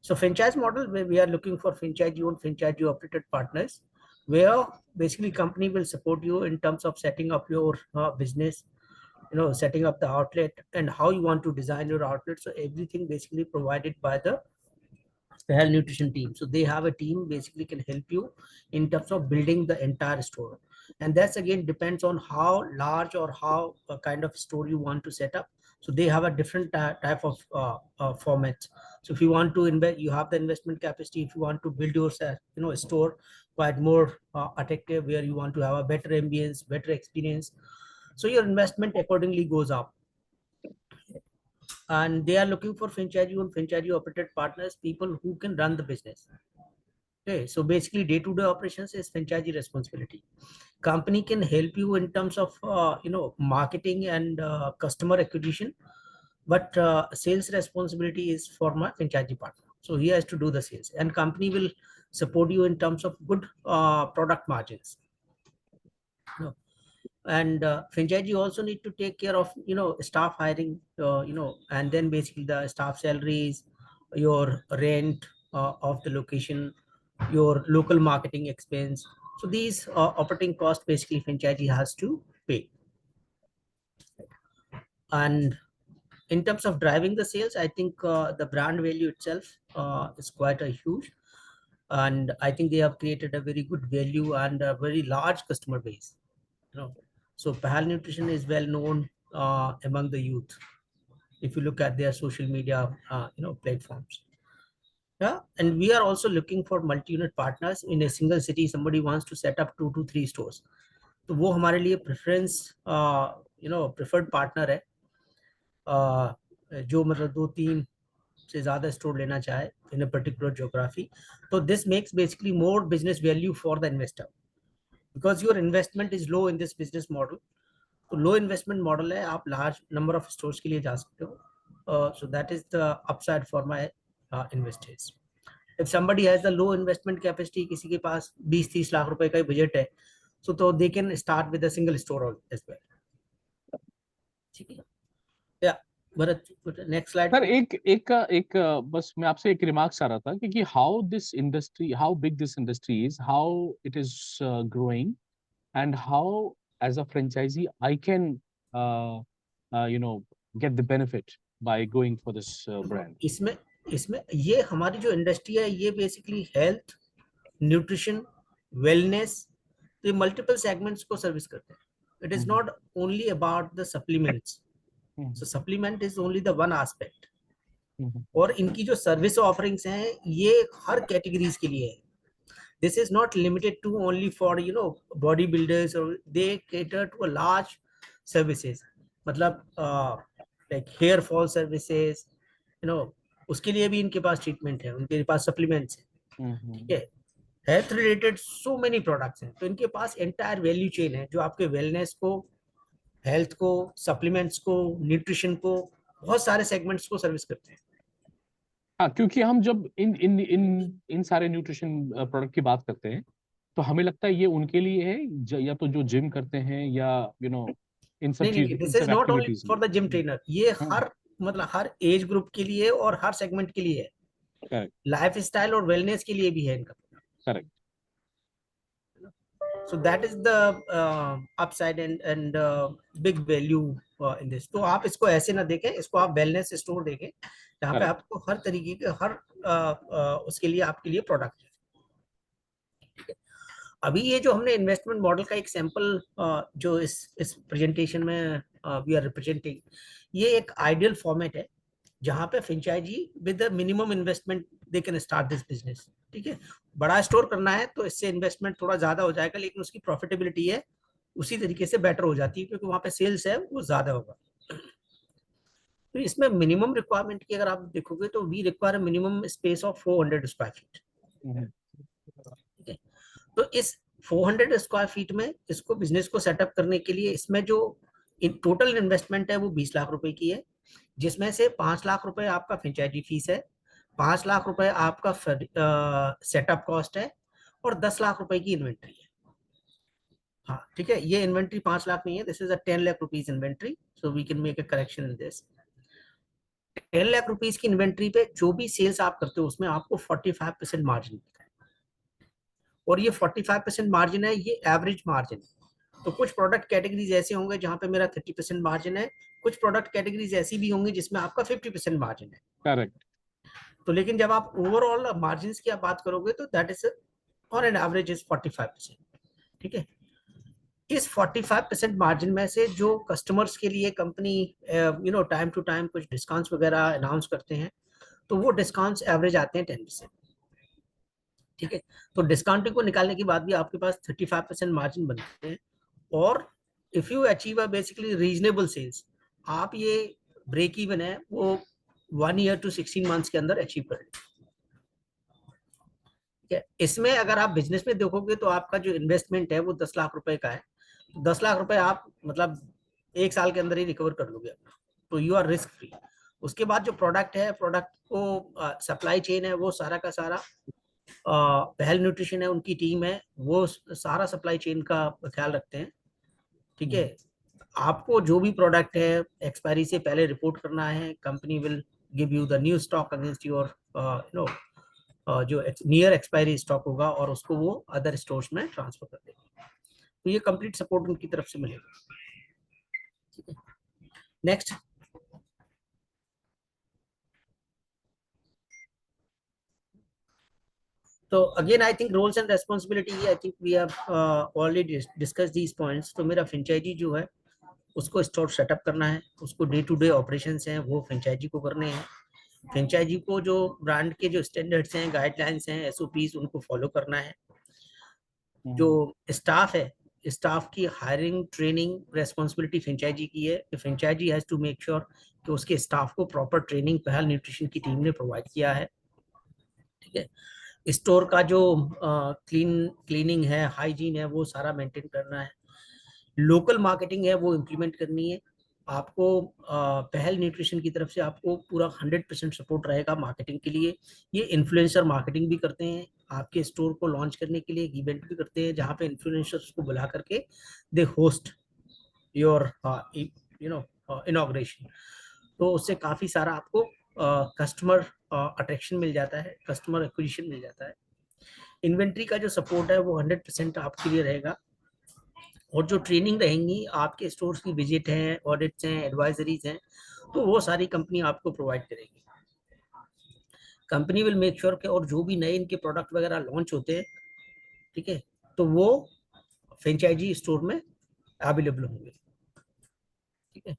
So franchise model, where we are looking for franchisee-owned, franchisee-operated partners, where basically company will support you in terms of setting up your business, setting up the outlet and how you want to design your outlet. So everything basically provided by the health nutrition team. So they have a team basically can help you in terms of building the entire store. And that's again depends on how large or how kind of store you want to set up. So they have a different type of formats. So if you want to invest, you have the investment capacity. If you want to build your a store quite more attractive, where you want to have a better ambience, better experience, so your investment accordingly goes up. And they are looking for franchisee and franchisee operated partners, people who can run the business. Okay, so basically day-to-day operations is franchisee responsibility. Company can help you in terms of marketing and customer acquisition, but sales responsibility is for my franchisee partner. So he has to do the sales, and company will support you in terms of good product margins. And franchisee also need to take care of staff hiring, and then basically the staff salaries, your rent of the location, your local marketing expense. So these operating costs basically franchisee has to pay. And in terms of driving the sales, I think the brand value itself is quite a huge. and I think they have created a very good value and a very large customer base. So Pahal Nutrition is well known among the youth. If you look at their social media, platforms. Yeah, and we are also looking for multi-unit partners in a single city. Somebody wants to set up 2 to 3 stores. तो वो हमारे लिए preferred partner है, जो मतलब 2-3 से ज़्यादा store लेना चाहे in a particular geography. So this makes basically more business value for the investor because your investment is low in this business model. तो लो इन्वेस्टमेंट मॉडल है, आप लार्ज नंबर ऑफ स्टोर्स के लिए जा सकते हो. So that is the upside for my investors. If somebody has the low investment capacity, किसी के पास 20-30 लाख रुपए का बजट है, so they can start with a single store as well. ठीक है. Yeah, Bharat, next slide. Sir एक बस मैं आपसे एक रिमार्क्स आ रहा था कि how this industry, how big this industry is, how it is growing and how as a franchisee I can get the benefit by going for this brand. इसमें ये हमारी जो इंडस्ट्री है ये बेसिकली हेल्थ, न्यूट्रिशन, वेलनेस, तो ये multiple segments को service करते हैं. It is not only about the supplements. So supplement is only the one aspect. और इनकी जो सर्विस ऑफरिंग्स हैं ये हर कैटेगरीज के लिए है. This is not limited to only for bodybuilders, or they cater to a large services. मतलब like hair fall services, उसके लिए भी इनके पास ट्रीटमेंट है, उनके पास सप्लीमेंट्स है. ठीक है. Health related so many products हैं, तो इनके पास एंटायर वैल्यू चेन है जो आपके वेलनेस को, हेल्थ को, सप्लीमेंट्स को, न्यूट्रिशन को, बहुत सारे सेगमेंट्स को सर्विस करते हैं. हाँ, क्योंकि हम जब इन सारे न्यूट्रिशन प्रोडक्ट की बात करते हैं तो हमें लगता है ये उनके लिए है, या तो जो जिम करते हैं या इन सब चीजों. This is not only for the gym trainer. ये हर एज ग्रुप के लिए और हर सेगमेंट के लिए है. करेक्ट. लाइफ स्टाइल और वेलनेस के लिए भी है इनका. Correct. So that is the upside and big value in this. तो आप इसको ऐसे ना देखें, इसको आप वेलनेस स्टोर देखें जहाँ पे आपको हर तरीके के उसके लिए आपके लिए प्रोडक्ट है. अभी ये जो हमने इन्वेस्टमेंट मॉडल का एक सैंपल जो इस प्रेजेंटेशन में वी आर रिप्रेजेंटिंग, ये एक आइडियल फॉर्मेट है जहाँ पे franchisee with the minimum investment they can start this business. ठीक है. बड़ा स्टोर करना है तो इससे इन्वेस्टमेंट थोड़ा ज्यादा हो जाएगा, लेकिन उसकी प्रॉफिटेबिलिटी है उसी तरीके से बेटर हो जाती है क्योंकि वहां पे सेल्स है वो ज्यादा होगा. तो इसमें मिनिमम रिक्वायरमेंट की अगर आप देखोगे तो we require minimum space of 400 square feet. ठीक है. तो इस 400 स्क्वायर फीट में इसको बिजनेस को सेटअप करने के लिए इसमें जो टोटल इन्वेस्टमेंट है वो 20 लाख रुपए की है, जिसमें से 5 लाख रुपए आपका फ्रेंचाइजी फीस है, 5 लाख रुपए आपका सेटअप कॉस्ट है और 10 लाख रुपए की इन्वेंट्री है. हाँ, ठीक है. ये इन्वेंट्री 5 लाख नहीं है, this is a 10 lakh rupees inventory, so we can make a correction in this. 10 lakh rupees की इन्वेंट्री पे जो भी सेल्स आप करते हो उसमें आपको 45% मार्जिन मिलता है. और ये 45% मार्जिन है, ये एवरेज मार्जिन है. तो कुछ प्रोडक्ट कैटेगरीज ऐसे होंगे जहां पे मेरा 30% मार्जिन है, कुछ प्रोडक्ट कैटेगरीज ऐसी भी होंगी जिसमें आपका 50% मार्जिन है. करेक्ट. तो लेकिन जब आप ओवरऑल मार्जिन की आप बात करोगे तो that is on an average is 45%. ठीक है. इस 45% मार्जिन में से जो कस्टमर्स के लिए कंपनी टाइम टू टाइम कुछ डिस्काउंट्स वगैरह अनाउंस करते हैं, तो वो डिस्काउंट्स एवरेज आते हैं 10%. ठीक है. तो डिस्काउंटिंग को निकालने के बाद भी आपके पास 35% मार्जिन बनते हैं. और if you achieve a basically reasonable sales, आप ये ब्रेक इवन है वो 1 year to 16 months के अंदर अचीव कर लें. ठीक है. इसमें अगर आप बिजनेस में देखोगे तो आपका जो इन्वेस्टमेंट है वो 10 लाख रुपए का है. 10 लाख रुपए आप मतलब 1 साल के अंदर ही रिकवर कर लोगे अपना, तो यू आर रिस्क फ्री. उसके बाद जो प्रोडक्ट है, प्रोडक्ट को सप्लाई चेन है वो सारा का सारा पहल न्यूट्रिशन है, उनकी टीम है, वो सारा सप्लाई चेन का ख्याल रखते हैं. ठीक है. आपको जो भी प्रोडक्ट है एक्सपायरी से पहले रिपोर्ट करना है. Company will give you the new stock against your जो नियर एक्सपायरी स्टॉक होगा और उसको वो अदर स्टोर्स में ट्रांसफर कर देंगे. तो ये कंप्लीट सपोर्ट उनकी तरफ से मिलेगा. Next. So again, I think roles and responsibility, I think we have already discussed these points. तो मेरा फ्रेंचाइजी जो है उसको स्टोर सेटअप करना है, उसको डे टू डे ऑपरेशंस हैं वो फ्रेंचाइजी को करने हैं, फ्रेंचाइजी को जो ब्रांड के जो स्टैंडर्ड्स हैं, गाइडलाइंस हैं, एसओपीज उनको फॉलो करना है। जो स्टाफ है, स्टाफ की हायरिंग, ट्रेनिंग रेस्पॉन्सिबिलिटी फ्रेंचाइजी की है। Franchisee has to make sure कि उसके स्टाफ को प्रॉपर ट्रेनिंग पहल न्यूट्रिशन की टीम ने प्रोवाइड किया है। ठीक है, स्टोर का जो क्लीनिंग है, हाइजीन है, वो सारा मेंटेन करना है। लोकल मार्केटिंग है वो इम्प्लीमेंट करनी है। आपको पहल न्यूट्रिशन की तरफ से आपको पूरा 100% सपोर्ट रहेगा मार्केटिंग के लिए। ये इन्फ्लुएंसर मार्केटिंग भी करते हैं, आपके स्टोर को लॉन्च करने के लिए एक इवेंट भी करते हैं जहाँ पे इन्फ्लुएंसर्स को बुला करके दे होस्ट योर इनॉग्रेशन। तो उससे काफ़ी सारा आपको कस्टमर अट्रैक्शन मिल जाता है, कस्टमर एक्विजिशन मिल जाता है। इन्वेंट्री का जो सपोर्ट है वो 100% आपके लिए रहेगा। और जो ट्रेनिंग रहेंगी, आपके स्टोर्स की विजिट हैं, ऑडिट्स हैं, एडवाइजरीज हैं, तो वो सारी कंपनी आपको प्रोवाइड करेगी। कंपनी विल मेक श्योर कि और जो भी नए इनके प्रोडक्ट वगैरह लॉन्च होते हैं, ठीक है, तो वो फ्रेंचाइजी स्टोर में अवेलेबल होंगे। ठीक है,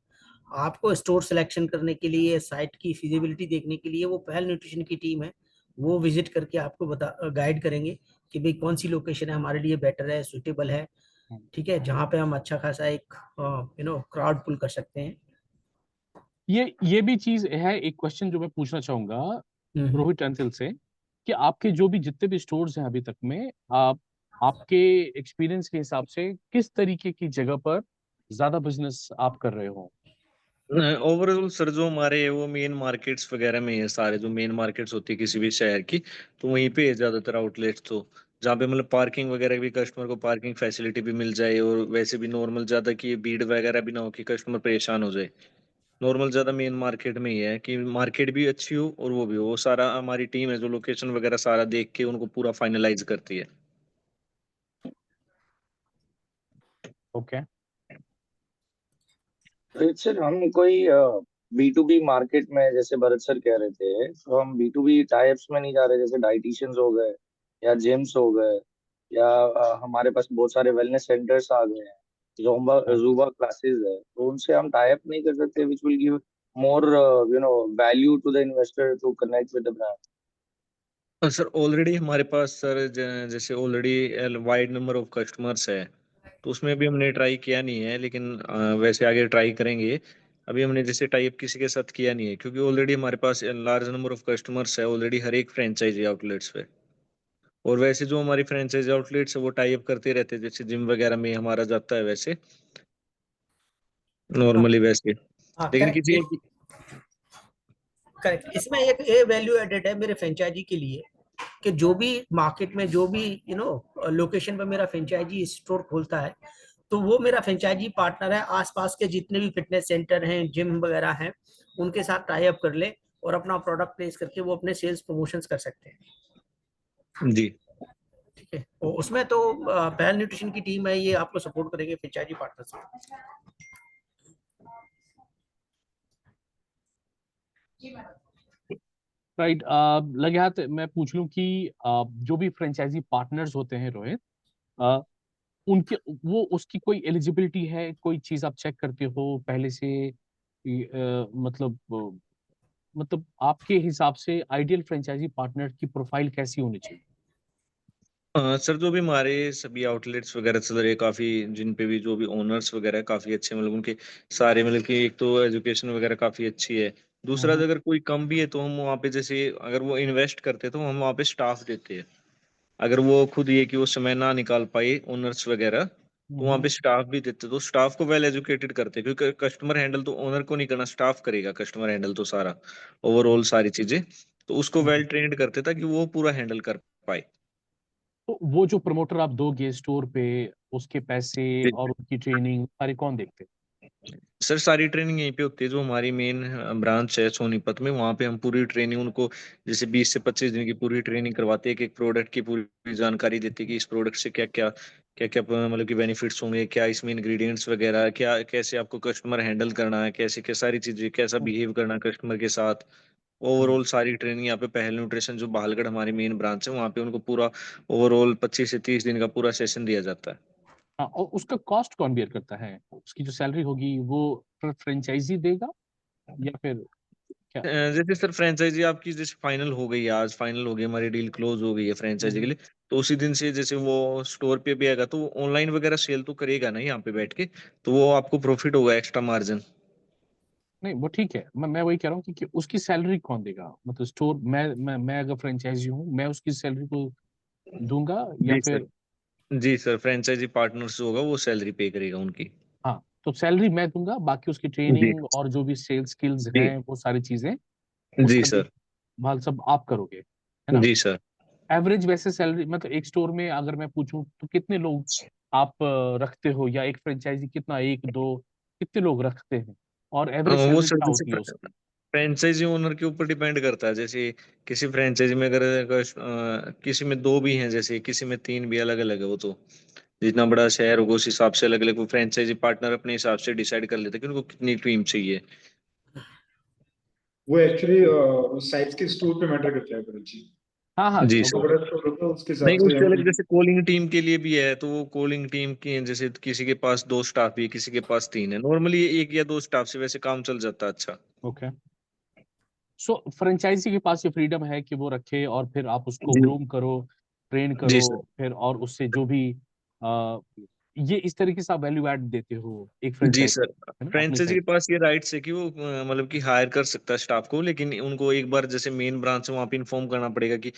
आपको स्टोर सिलेक्शन करने के लिए, साइट की फिजिबिलिटी देखने के लिए वो पहल न्यूट्रिशन की टीम है, वो विजिट करके आपको गाइड करेंगे कि भाई कौन सी लोकेशन है हमारे लिए बेटर है, सुटेबल है। ठीक है, जहाँ पे हम अच्छा खासा एक क्राउड पुल कर सकते हैं। ये भी चीज है, एक क्वेश्चन जो मैं पूछना चाहूंगा रोहित अंतिल से, कि आपके जो भी जितने भी स्टोर्स हैं अभी तक में, आपके एक्सपीरियंस के हिसाब से किस तरीके की जगह पर ज्यादा बिजनेस आप कर रहे हो? ओवरऑल सर जो हमारे है वो मेन मार्केट्स वगैरह में है, सारे जो मेन मार्केट्स होती है किसी भी शहर की, तो वहीं पे है ज्यादातर आउटलेट्स। तो जहाँ पे मतलब पार्किंग वगैरह भी, कस्टमर को पार्किंग फैसिलिटी भी मिल जाए, और वैसे भी नॉर्मल ज्यादा की भीड़ वगैरह भी ना हो कि कस्टमर परेशान हो जाए। नॉर्मल ज्यादा मेन मार्केट में ही है कि मार्केट भी अच्छी हो और वो भी हो। वो सारा हमारी टीम है जो लोकेशन वगैरह सारा देख के उनको पूरा फाइनलाइज करती है। ओके, रोहित सर, हम कोई B2B मार्केट में, जैसे भरत सर कह रहे थे, तो हम B2B टाइप्स में नहीं जा रहे, जैसे डाइटिशियंस हो गए या जिम्स हो गए, या हमारे पास बहुत सारे वेलनेस सेंटर्स आ गए हैं, जूबा क्लासेस है, तो उनसे हम टाइप नहीं कर सकते which will give more value to the investor to connect with the brand. Sir already हमारे पास सर जैसे already wide number of customers है, तो उसमें भी हमने ट्राई किया नहीं है, लेकिन वैसे आगे ट्राई करेंगे। अभी हमने जैसे टाइप किसी के साथ किया नहीं है, क्योंकि ऑलरेडी हमारे पास लार्ज नंबर ऑफ कस्टमर्स है ऑलरेडी हर एक फ्रेंचाइजी आउटलेट्स पे। और वैसे जो हमारी फ्रेंचाइजी आउटलेट्स है वो टाई अप करते रहते हैं, जैसे जिम वगैरह में हमारा जाता है वैसे, नॉर्मली वैसे। हाँ, लेकिन किसी करेक्ट। इसमें एक ये वैल्यू एडेड है मेरे फ्रेंचाइजी के लिए कि जो भी मार्केट में, जो भी लोकेशन पे मेरा फ्रेंचाइजी स्टोर खोलता है, तो वो मेरा फ्रेंचाइजी पार्टनर है, आसपास के जितने भी फिटनेस सेंटर हैं, जिम वगैरह हैं, उनके साथ टाई अप कर ले और अपना प्रोडक्ट प्लेस करके वो अपने सेल्स प्रमोशंस कर सकते हैं। जी ठीक है, तो उसमें तो पहल न्यूट्रिशन की टीम है, ये आपको सपोर्ट करेंगे फ्रेंचाइजी पार्टनर्स। राइट। लगे हाथ मैं पूछ लूं कि जो भी फ्रेंचाइजी पार्टनर्स होते हैं रोहित, अ, उनके वो उसकी कोई एलिजिबिलिटी है, कोई चीज आप चेक करते हो पहले से? मतलब आपके हिसाब से आइडियल फ्रेंचाइजी पार्टनर की प्रोफाइल कैसी होनी चाहिए? सर जो भी हमारे सभी आउटलेट्स वगैरह चल रहे हैं, काफी जिन पे भी जो भी ओनर्स वगैरह हैं, काफी अच्छे, मतलब उनके सारे, मतलब कि एक तो एजुकेशन वगैरह काफी अच्छी है। दूसरा हम्म, अगर कोई कम भी है तो हम वहाँ पे, जैसे अगर वो इन्वेस्ट करते हैं तो हम वहाँ पे स्टाफ देते हैं। अगर वो खुद ये कि वो समय ना निकाल पाए ओनर्स वगैरह, तो वहाँ पे स्टाफ भी देते, तो स्टाफ को वेल एजुकेटेड करते, क्योंकि कस्टमर हैंडल तो ओनर को नहीं करना, स्टाफ करेगा कस्टमर हैंडल तो सारा, ओवरऑल सारी चीजें। तो उसको वेल ट्रेंड करते ताकि वो पूरा हैंडल कर पाए। तो वो जो प्रमोटर आप दोगे स्टोर पे, उसके पैसे और उसकी ट्रेनिंग सारे कौन देखते हैं? सर सारी ट्रेनिंग यहीं पे होती है, जो हमारी मेन ब्रांच है सोनीपत में, वहाँ पे हम पूरी ट्रेनिंग उनको जैसे 20 से 25 दिन की पूरी ट्रेनिंग करवाते हैं, कि एक प्रोडक्ट की पूरी जानकारी देते हैं कि इस प्रोडक्ट से क्या क्या मतलब कि बेनिफिट्स होंगे, क्या इसमें इंग्रेडिएंट्स वगैरह, क्या कैसे आपको कस्टमर हैंडल करना है, कैसे क्या सारी चीजें, कैसा बिहेव करना है कस्टमर के साथ। ओवरऑल सारी ट्रेनिंग यहाँ पे पहल न्यूट्रिशन जो बहालगढ़ हमारी मेन ब्रांच है वहाँ पे उनको पूरा ओवरऑल 25 से 30 दिन का पूरा सेशन दिया जाता है। हाँ, और उसका कॉस्ट कौन बियर करता है? उसकी जो सैलरी होगी वो फ्रेंचाइजी देगा या फिर क्या? जैसे सर फ्रेंचाइजी आपकी जैसे फाइनल हो गई है, आज फाइनल हो गई, हमारी डील क्लोज हो गई है फ्रेंचाइजी के लिए, तो उसी दिन से जैसे वो स्टोर पे भी आएगा तो वो ऑनलाइन वगैरह सेल तो करेगा ना यहाँ पे बैठ के, तो वो आपको प्रॉफिट होगा एक्स्ट्रा मार्जिन। नहीं वो ठीक है, मैं वही कह रहा हूँ कि उसकी सैलरी कौन देगा? मतलब स्टोर, मैं अगर फ्रेंचाइजी हूँ, मैं उसकी सैलरी को दूंगा या जी फिर? सर। जी सर, फ्रेंचाइजी पार्टनर्स होगा वो सैलरी पे करेगा उनकी। हाँ, तो सैलरी मैं दूंगा, बाकी उसकी जी ट्रेनिंग और जो भी सेल्स स्किल्स जी हैं वो सारी चीजें, जी उसका सर। देखभाल सब आप करोगे, है ना? जी सर। एवरेज वैसे सैलरी मतलब एक स्टोर में अगर मैं पूछूं तो कितने लोग आप रखते हो, या एक फ्रेंचाइजी कितना, एक दो, कितने लोग रखते हैं, और एवरेज वो सैलरी सर क्या जैसे होती है उसकी? फ्रेंचाइजी ओनर के ऊपर डिपेंड करता है, जैसे किसी फ्रेंचाइजी में अगर किसी में दो भी हैं, जैसे किसी में तीन भी, अलग अलग है वो तो, जितना बड़ा शहर होगा उस हिसाब से अलग अलग वो फ्रेंचाइजी पार्टनर अपने हिसाब से डिसाइड कर लेते हैं कि उनको कितनी टीम चाहिए। वो एक्चुअली साइज के स्टोर पे मैटर करता है करण जी। हाँ हाँ, जी जितना सर। बड़ा स्टोर होगा उसके नहीं, हिसाब से उसके हम। अलग जैसे कॉलिंग टीम के लिए भी है, तो वो कॉलिंग टीम की जैसे किसी के पास दो स्टाफ भी है, किसी के पास तीन है, नॉर्मली एक या दो स्टाफ से वैसे काम चल जाता है अच्छा। ओके। सो फ्रेंचाइजी के पास ये फ्रीडम है कि वो रखे और फिर आप उसको जी ग्रूम करो, ट्रेन जी करो, सर। फिर और उससे जो भी आ, ये इस तरीके से आप वैल्यू ऐड देते हो एक जी फ्रेंचाइजी, सर। है ना, अपने फ्रेंचाइजी के साइड? पास ये राइट्स है कि वो मतलब कि हायर कर सकता है स्टाफ को, लेकिन उनको एक बार जैसे मेन ब्रांच है वहाँ पे इन्फॉर्म करना पड़ेगा कि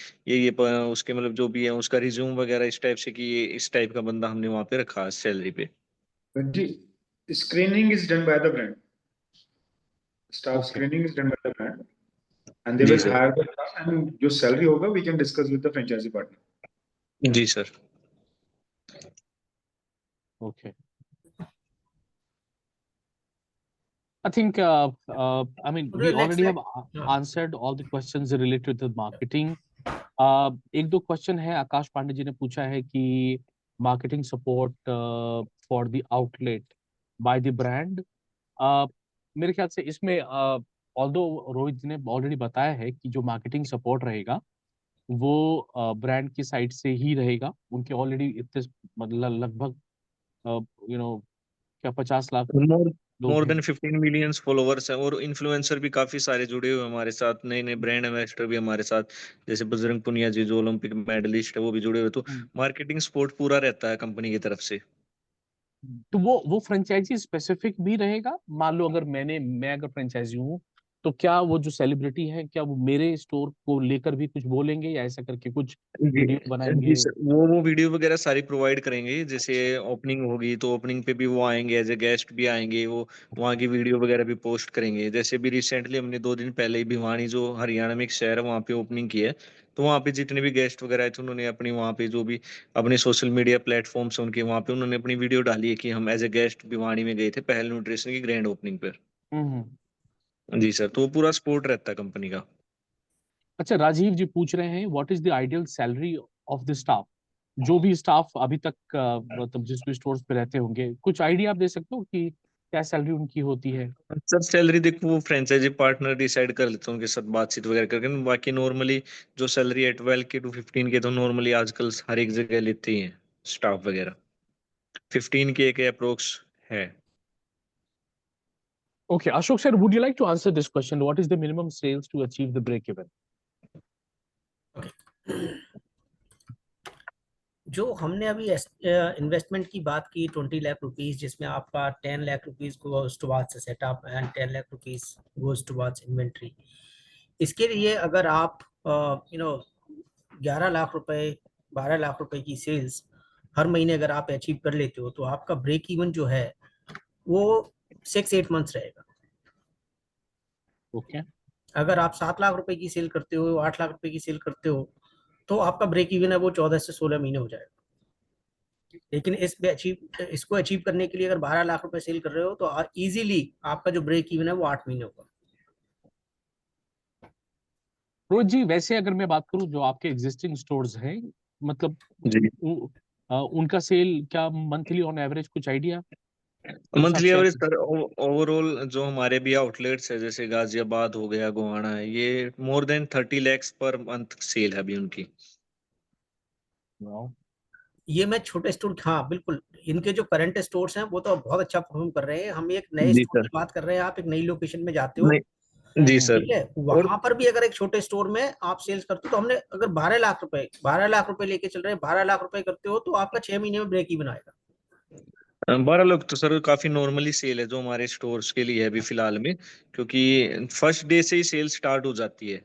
उसके मतलब जो भी है उसका रिज्यूम वगैरह इस टाइप से, कि ये इस टाइप का बंदा हमने वहाँ पे रखा है सैलरी पे। Karan ji, screening is done by the brand. Staff okay. Screening is done by the brand and they जी will sir. Hire the staff and जो सैलरी होगा we can discuss with the franchisee partner. जी sir. Okay. I think, I mean, Go to we the next already slide. have Yeah. answered all the questions related to marketing. एक दो question है, आकाश पांडे जी ने पूछा है कि marketing support for the outlet bye the brand. मेरे ख्याल से इसमें ऑल्दो रोहित जी ने ऑलरेडी बताया है कि जो मार्केटिंग सपोर्ट रहेगा वो ब्रांड की साइड से ही रहेगा। उनके ऑलरेडी इतने मतलब लगभग क्या 50 लाख मोर लोग मोर हैं। देन 15 मिलियन फॉलोवर्स हैं, और इन्फ्लुएंसर भी काफी सारे जुड़े हुए हैं हमारे साथ, नए नए ब्रांड एम्बेसडर भी हमारे साथ, जैसे बजरंग पुनिया जी जो ओलंपिक मेडलिस्ट है वो भी जुड़े हुए, तो हम्म। मार्केटिंग सपोर्ट पूरा रहता है कंपनी की तरफ से। तो वो फ्रेंचाइजी स्पेसिफिक भी रहेगा? मान लो अगर मैं अगर फ्रेंचाइजी हूँ, तो क्या वो जो सेलिब्रिटी है क्या वो मेरे स्टोर को लेकर भी कुछ बोलेंगे, या ऐसा करके कुछ जी वीडियो जी बनाएंगे? सर, वो वीडियो वगैरह सारी प्रोवाइड करेंगे, जैसे अच्छा। ओपनिंग होगी तो ओपनिंग पे भी वो आएंगे, एज ए गेस्ट भी आएंगे, वो वहाँ की वीडियो वगैरह भी पोस्ट करेंगे। जैसे भी रिसेंटली हमने 2 दिन पहले ही भिवानी जो हरियाणा में एक शहर है वहाँ पे ओपनिंग की है, तो वहाँ पे जितने भी गेस्ट वगैरह आए थे उन्होंने अपनी वहाँ पे जो भी अपने सोशल मीडिया प्लेटफॉर्म्स उनके वहाँ पे उन्होंने अपनी वीडियो डाली है कि हम एज ए गेस्ट भिवानी में गए थे पहल न्यूट्रिशन की ग्रैंड ओपनिंग पर। हम्म। जी सर, तो वो पूरा सपोर्ट रहता है कंपनी का। अच्छा, राजीव जी पूछ रहे हैं what is the ideal salary of the staff? जो भी स्टाफ अभी तक मतलब जिस भी स्टोर्स पे रहते होंगे, कुछ आइडिया आप दे सकते हो कि क्या सैलरी उनकी होती है? सर सैलरी देखो वो फ्रेंचाइजी पार्टनर डिसाइड कर लेते हैं उनके साथ बातचीत वगैरह करके, बाकी नॉर्मली जो सैलरी है 12 के to 15 के तो नॉर्मली आजकल हर एक जगह लेते ही हैं स्टाफ वगैरह, 15 के अप्रोक्स है। Okay, Ashok sir, would you like to answer this question? What is the minimum sales to achieve the break even? जो हमने अभी इन्वेस्टमेंट की बात की 20 लाख रुपीज, जिसमें आपका 10 lakh rupees goes towards setup and 10 lakh rupees goes towards inventory. इसके लिए अगर आप 11 लाख रुपए 12 लाख रुपए की सेल्स हर महीने अगर आप अचीव कर लेते हो, तो आपका ब्रेक इवन जो है वो 6-8 मंथ्स रहेगा। Okay. अगर आप 7 लाख रुपए की सेल करते हो, 8 लाख रुपए की सेल करते हो, तो आपका ब्रेक इवन है वो 14 से 16 महीने हो जाएगा। लेकिन इसको अचीव करने के लिए अगर 12 लाख रुपए सेल कर रहे हो, तो इजीली आपका जो ब्रेक इवन है वो 8 महीने होगा। रोहित जी, वैसे अगर मैं बात करूं जो आपके एग्जिस्टिंग स्टोर्स हैं, मतलब जी उनका सेल क्या मंथली ऑन एवरेज, कुछ आइडिया? मंथली share एवरेज कीजिए। सर ओवरऑल जो हमारे भी आउटलेट्स है जैसे गाजियाबाद हो गया, गोहाना है, ये more than 30 lakhs per month sale है अभी उनकी। Wow. ये मैं छोटे स्टोर, हाँ बिल्कुल, इनके जो करंट स्टोर्स हैं वो तो बहुत अच्छा परफॉर्म कर रहे हैं। हम एक नए जी स्टोर सर। की बात कर रहे हैं, आप एक नई लोकेशन में जाते हो, नहीं जी हम्म, सर। ठीक है, और वहां पर भी अगर एक छोटे स्टोर में आप सेल्स करते हो, तो हमने अगर 12 लाख रुपए लेके चल रहे हैं, 12 लाख रुपए करते हो तो आपका 6 महीने में ब्रेक इवन आएगा। 12 लोग तो सर काफी नॉर्मली सेल है जो हमारे स्टोर्स के लिए है अभी फिलहाल में, क्योंकि फर्स्ट डे से ही सेल स्टार्ट हो जाती है।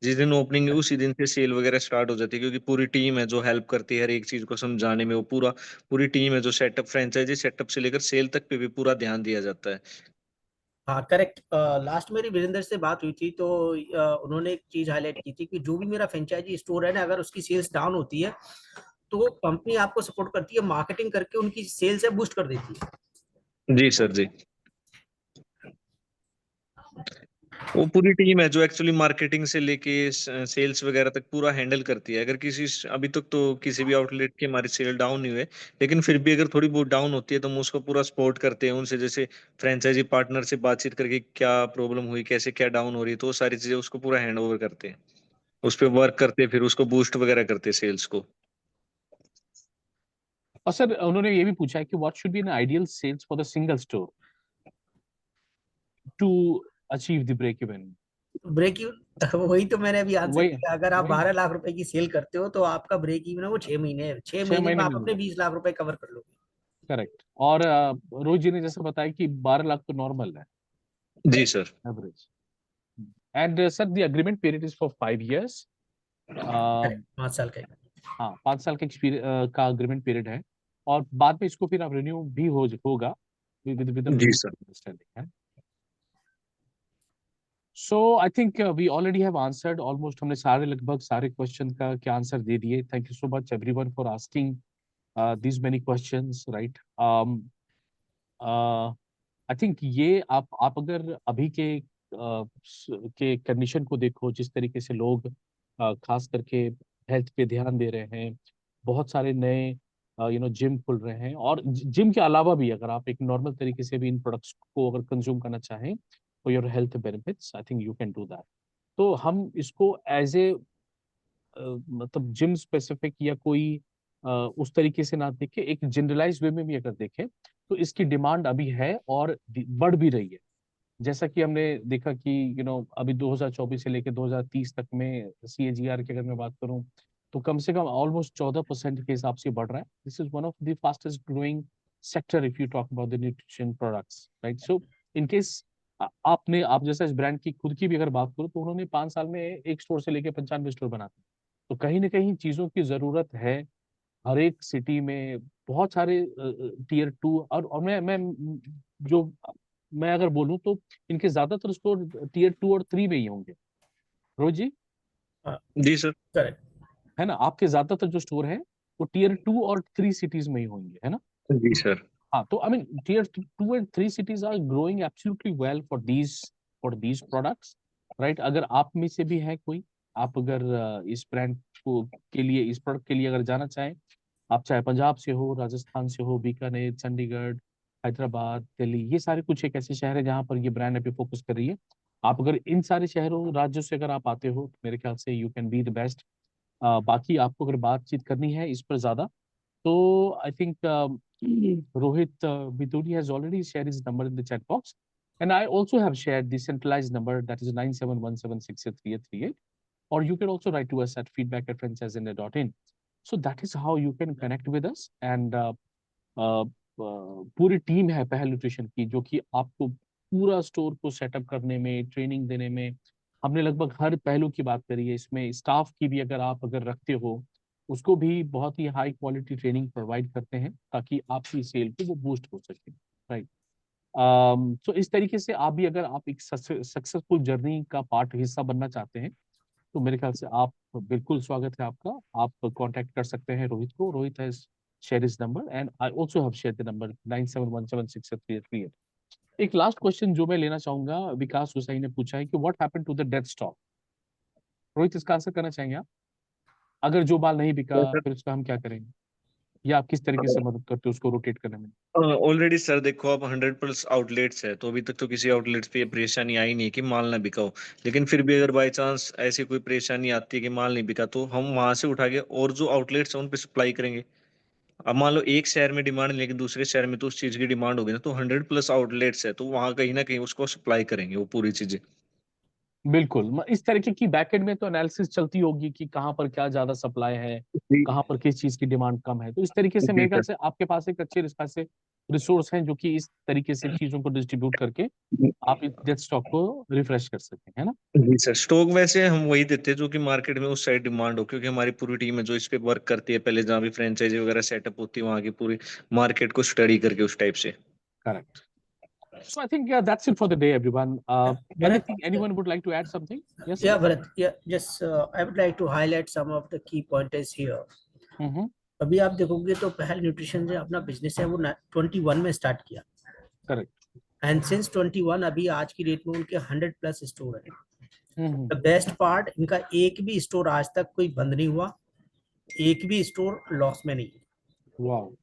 जिस दिन ओपनिंग है उसी दिन से सेल वगैरह स्टार्ट हो जाती है, क्योंकि पूरी टीम है जो हेल्प करती है हर एक चीज को समझाने में। वो पूरी टीम है जो सेटअप, फ्रेंचाइजी सेटअप से लेकर सेल तक पे भी पूरा ध्यान दिया जाता है। हाँ करेक्ट। लास्ट मेरी वीरेंद्र से बात हुई थी, तो उन्होंने एक चीज हाईलाइट की थी कि जो भी मेरा फ्रेंचाइजी स्टोर है ना, अगर उसकी सेल्स डाउन होती है तो कंपनी आपको सपोर्ट करती है, मार्केटिंग करके उनकी सेल्स है बूस्ट कर देती है। जी सर जी। वो पूरी टीम है जो एक्चुअली मार्केटिंग से लेके सेल्स वगैरह तक पूरा हैंडल करती है। अगर अभी तक तो किसी भी आउटलेट की हमारी सेल डाउन नहीं हुए, लेकिन फिर भी अगर थोड़ी बहुत डाउन होती है तो हम उसको पूरा सपोर्ट करते हैं उनसे, जैसे फ्रेंचाइजी पार्टनर से बातचीत करके क्या प्रॉब्लम हुई, कैसे क्या डाउन हो रही है, तो वो सारी चीजें उसको पूरा हैंड ओवर करते हैं, उस पर वर्क करते हैं, फिर उसको बूस्ट वगैरह करते हैं सेल्स को। और सर उन्होंने ये भी पूछा है कि what should be an ideal sales for the single store to achieve the break even. Break even वही तो मैंने अभी आंसर वही किया, अगर आप वही 12 लाख रुपए की सेल करते हो तो आपका ब्रेक इवन है वो 6 महीने है, 6 महीने में 6 महीने आप में अपने होगा। 20 लाख रुपए कवर कर लोगे। करेक्ट। और रोहित जी ने जैसे बताया कि 12 लाख तो नॉर्मल है, जी sir. Average. And sir the agreement period is for 5 years। Correct, 5 साल का। हाँ 5 साल का एक्सपीरियंस का एग्रीमेंट पीरियड है, और बाद में इसको फिर आप रिन्यू भी होगा विद जी सर। अंडरस्टैंडिंग है। So I think we already have answered almost, हमने लगभग सारे क्वेश्चन का क्या आंसर दे दिए। Thank you so much everyone for asking these many questions, right? I think ये आप अगर अभी के कंडीशन को देखो, जिस तरीके से लोग खास करके हेल्थ पे ध्यान दे रहे हैं, बहुत सारे नए जिम खुल रहे हैं, और जिम के अलावा भी अगर आप एक नॉर्मल तरीके से भी इन प्रोडक्ट्स को अगर कंज्यूम करना चाहें for your health benefits, I think you can do that. तो हम इसको एज ए मतलब जिम स्पेसिफिक या कोई उस तरीके से ना देखें, एक जनरलाइज वे में भी अगर देखें तो इसकी डिमांड अभी है और बढ़ भी रही है। जैसा कि हमने देखा कि अभी 2024 से लेकर 2030 तक में CAGR की अगर मैं बात करूं तो कम से कम ऑलमोस्ट 14% के हिसाब से बढ़ रहा है। This is one of the fastest growing sector if you talk about the nutrition products, right? So in case आप जैसा इस ब्रांड की खुद की भी अगर बात करो तो उन्होंने 5 साल में एक स्टोर से लेकर 95 स्टोर बना दिए। तो कहीं ना कहीं चीजों की जरूरत है हर एक सिटी में। बहुत सारे Tier 2 और जो मैं अगर बोलूं तो इनके ज्यादातर स्टोर Tier 2 और 3 में ही होंगे, रोज जी, जी सर। करेक्ट। है ना? आपके ज्यादातर जो स्टोर है वो Tier 2 और 3 सिटीज में ही होंगे, है ना? जी सर। हाँ, तो I mean Tier 2 and 3 cities are growing absolutely well for these products, right? अगर आप में से भी है कोई, आप अगर इस ब्रांड को के लिए, इस प्रोडक्ट के लिए अगर जाना चाहें, आप चाहे पंजाब से हो, राजस्थान से हो, बीकानेर, चंडीगढ़, हैदराबाद, दिल्ली, ये सारे कुछ एक ऐसे शहर है जहाँ पर ये ब्रांड अभी फोकस कर रही है। आप अगर इन सारे शहरों राज्यों से अगर आप आते हो तो मेरे ख्याल से you can be the best. बाकी आपको अगर बातचीत करनी है इस पर ज्यादा, तो I think Rohit Biduri has already shared his number in the chat box, and I also have shared the centralized number, that is 9717683838. Or you can also write to us at feedback@franchiseindia.in. So that is how you can connect with us. And पूरी team है पहल nutrition की जो कि आपको पूरा store को setup करने में, ट्रेनिंग देने में, हमने लगभग हर पहलू की बात करी है। इसमें स्टाफ की भी अगर रखते हो, उसको भी बहुत ही हाई क्वालिटी ट्रेनिंग प्रोवाइड करते हैं ताकि आपकी सेल को वो बूस्ट हो सके, राइट? तो इस तरीके से आप भी अगर आप एक सक्सेसफुल जर्नी का पार्ट हिस्सा बनना चाहते हैं तो मेरे ख्याल से आप बिल्कुल स्वागत है आपका। आप कांटेक्ट कर सकते हैं रोहित को। Rohit has share his number and I also have share the number 9717683838। एक लास्ट क्वेश्चन जो मैं लेना चाहूंगा, विकास हुसैन ने पूछा है कि what happened to the dead stock. Rohit, इसका आंसर करना चाहेंगे आप? अगर जो माल नहीं बिका तो सर फिर उसका हम क्या करेंगे? या आप किस तरीके से मदद करते हो उसको रोटेट करने में? ऑलरेडी सर देखो, अब 100+ आउटलेट्स है, तो अभी तक तो किसी आउटलेट्स पे ये परेशानी आई नहीं कि माल ना बिका हो। लेकिन फिर भी अगर बाई चांस ऐसी कोई परेशानी आती है कि माल नहीं बिका, तो हम वहां से उठा के और जो आउटलेट्स हैं उन पे सप्लाई करेंगे। अब मान लो एक शहर में डिमांड, लेकिन दूसरे शहर में तो उस चीज की डिमांड होगी ना, तो 100+ आउटलेट्स है, तो वहां कहीं ना कहीं उसको सप्लाई करेंगे वो पूरी चीजें। बिल्कुल, इस तरीके की बैकएंड में तो एनालिसिस चलती होगी कि कहाँ पर क्या ज्यादा सप्लाई है, जी कहाँ पर किस चीज की डिमांड कम है। तो इस तरीके से जी मेरे ख्याल सर। से आपके पास एक अच्छे खासे रिसोर्स हैं जो कि इस तरीके से चीजों को डिस्ट्रीब्यूट करके आप इस डेड स्टॉक को रिफ्रेश कर सकें, है ना? जी सर, स्टॉक वैसे हम वही देते हैं जो कि मार्केट में उस साइड डिमांड हो, क्योंकि हमारी पूरी टीम है जो इस पे वर्क करती है, पहले जहाँ भी फ्रेंचाइजी वगैरह सेटअप होती है वहाँ की पूरी मार्केट को स्टडी करके उस टाइप से। Correct. So I think yeah, that's it for the day, everyone. Bharat, Anyone would like to add something? Yes. yeah, Bharat, yeah, just I would like to highlight some of the key pointers here. Mm-hmm. अभी आप देखोगे तो पहल nutrition जो अपना business है वो 21 में स्टार्ट किया, Correct. एंड सिंस 21 अभी आज की डेट में उनके 100+ स्टोर है। Mm-hmm. द बेस्ट पार्ट, इनका एक भी स्टोर आज तक कोई बंद नहीं हुआ, एक भी स्टोर लॉस में नहीं। Wow.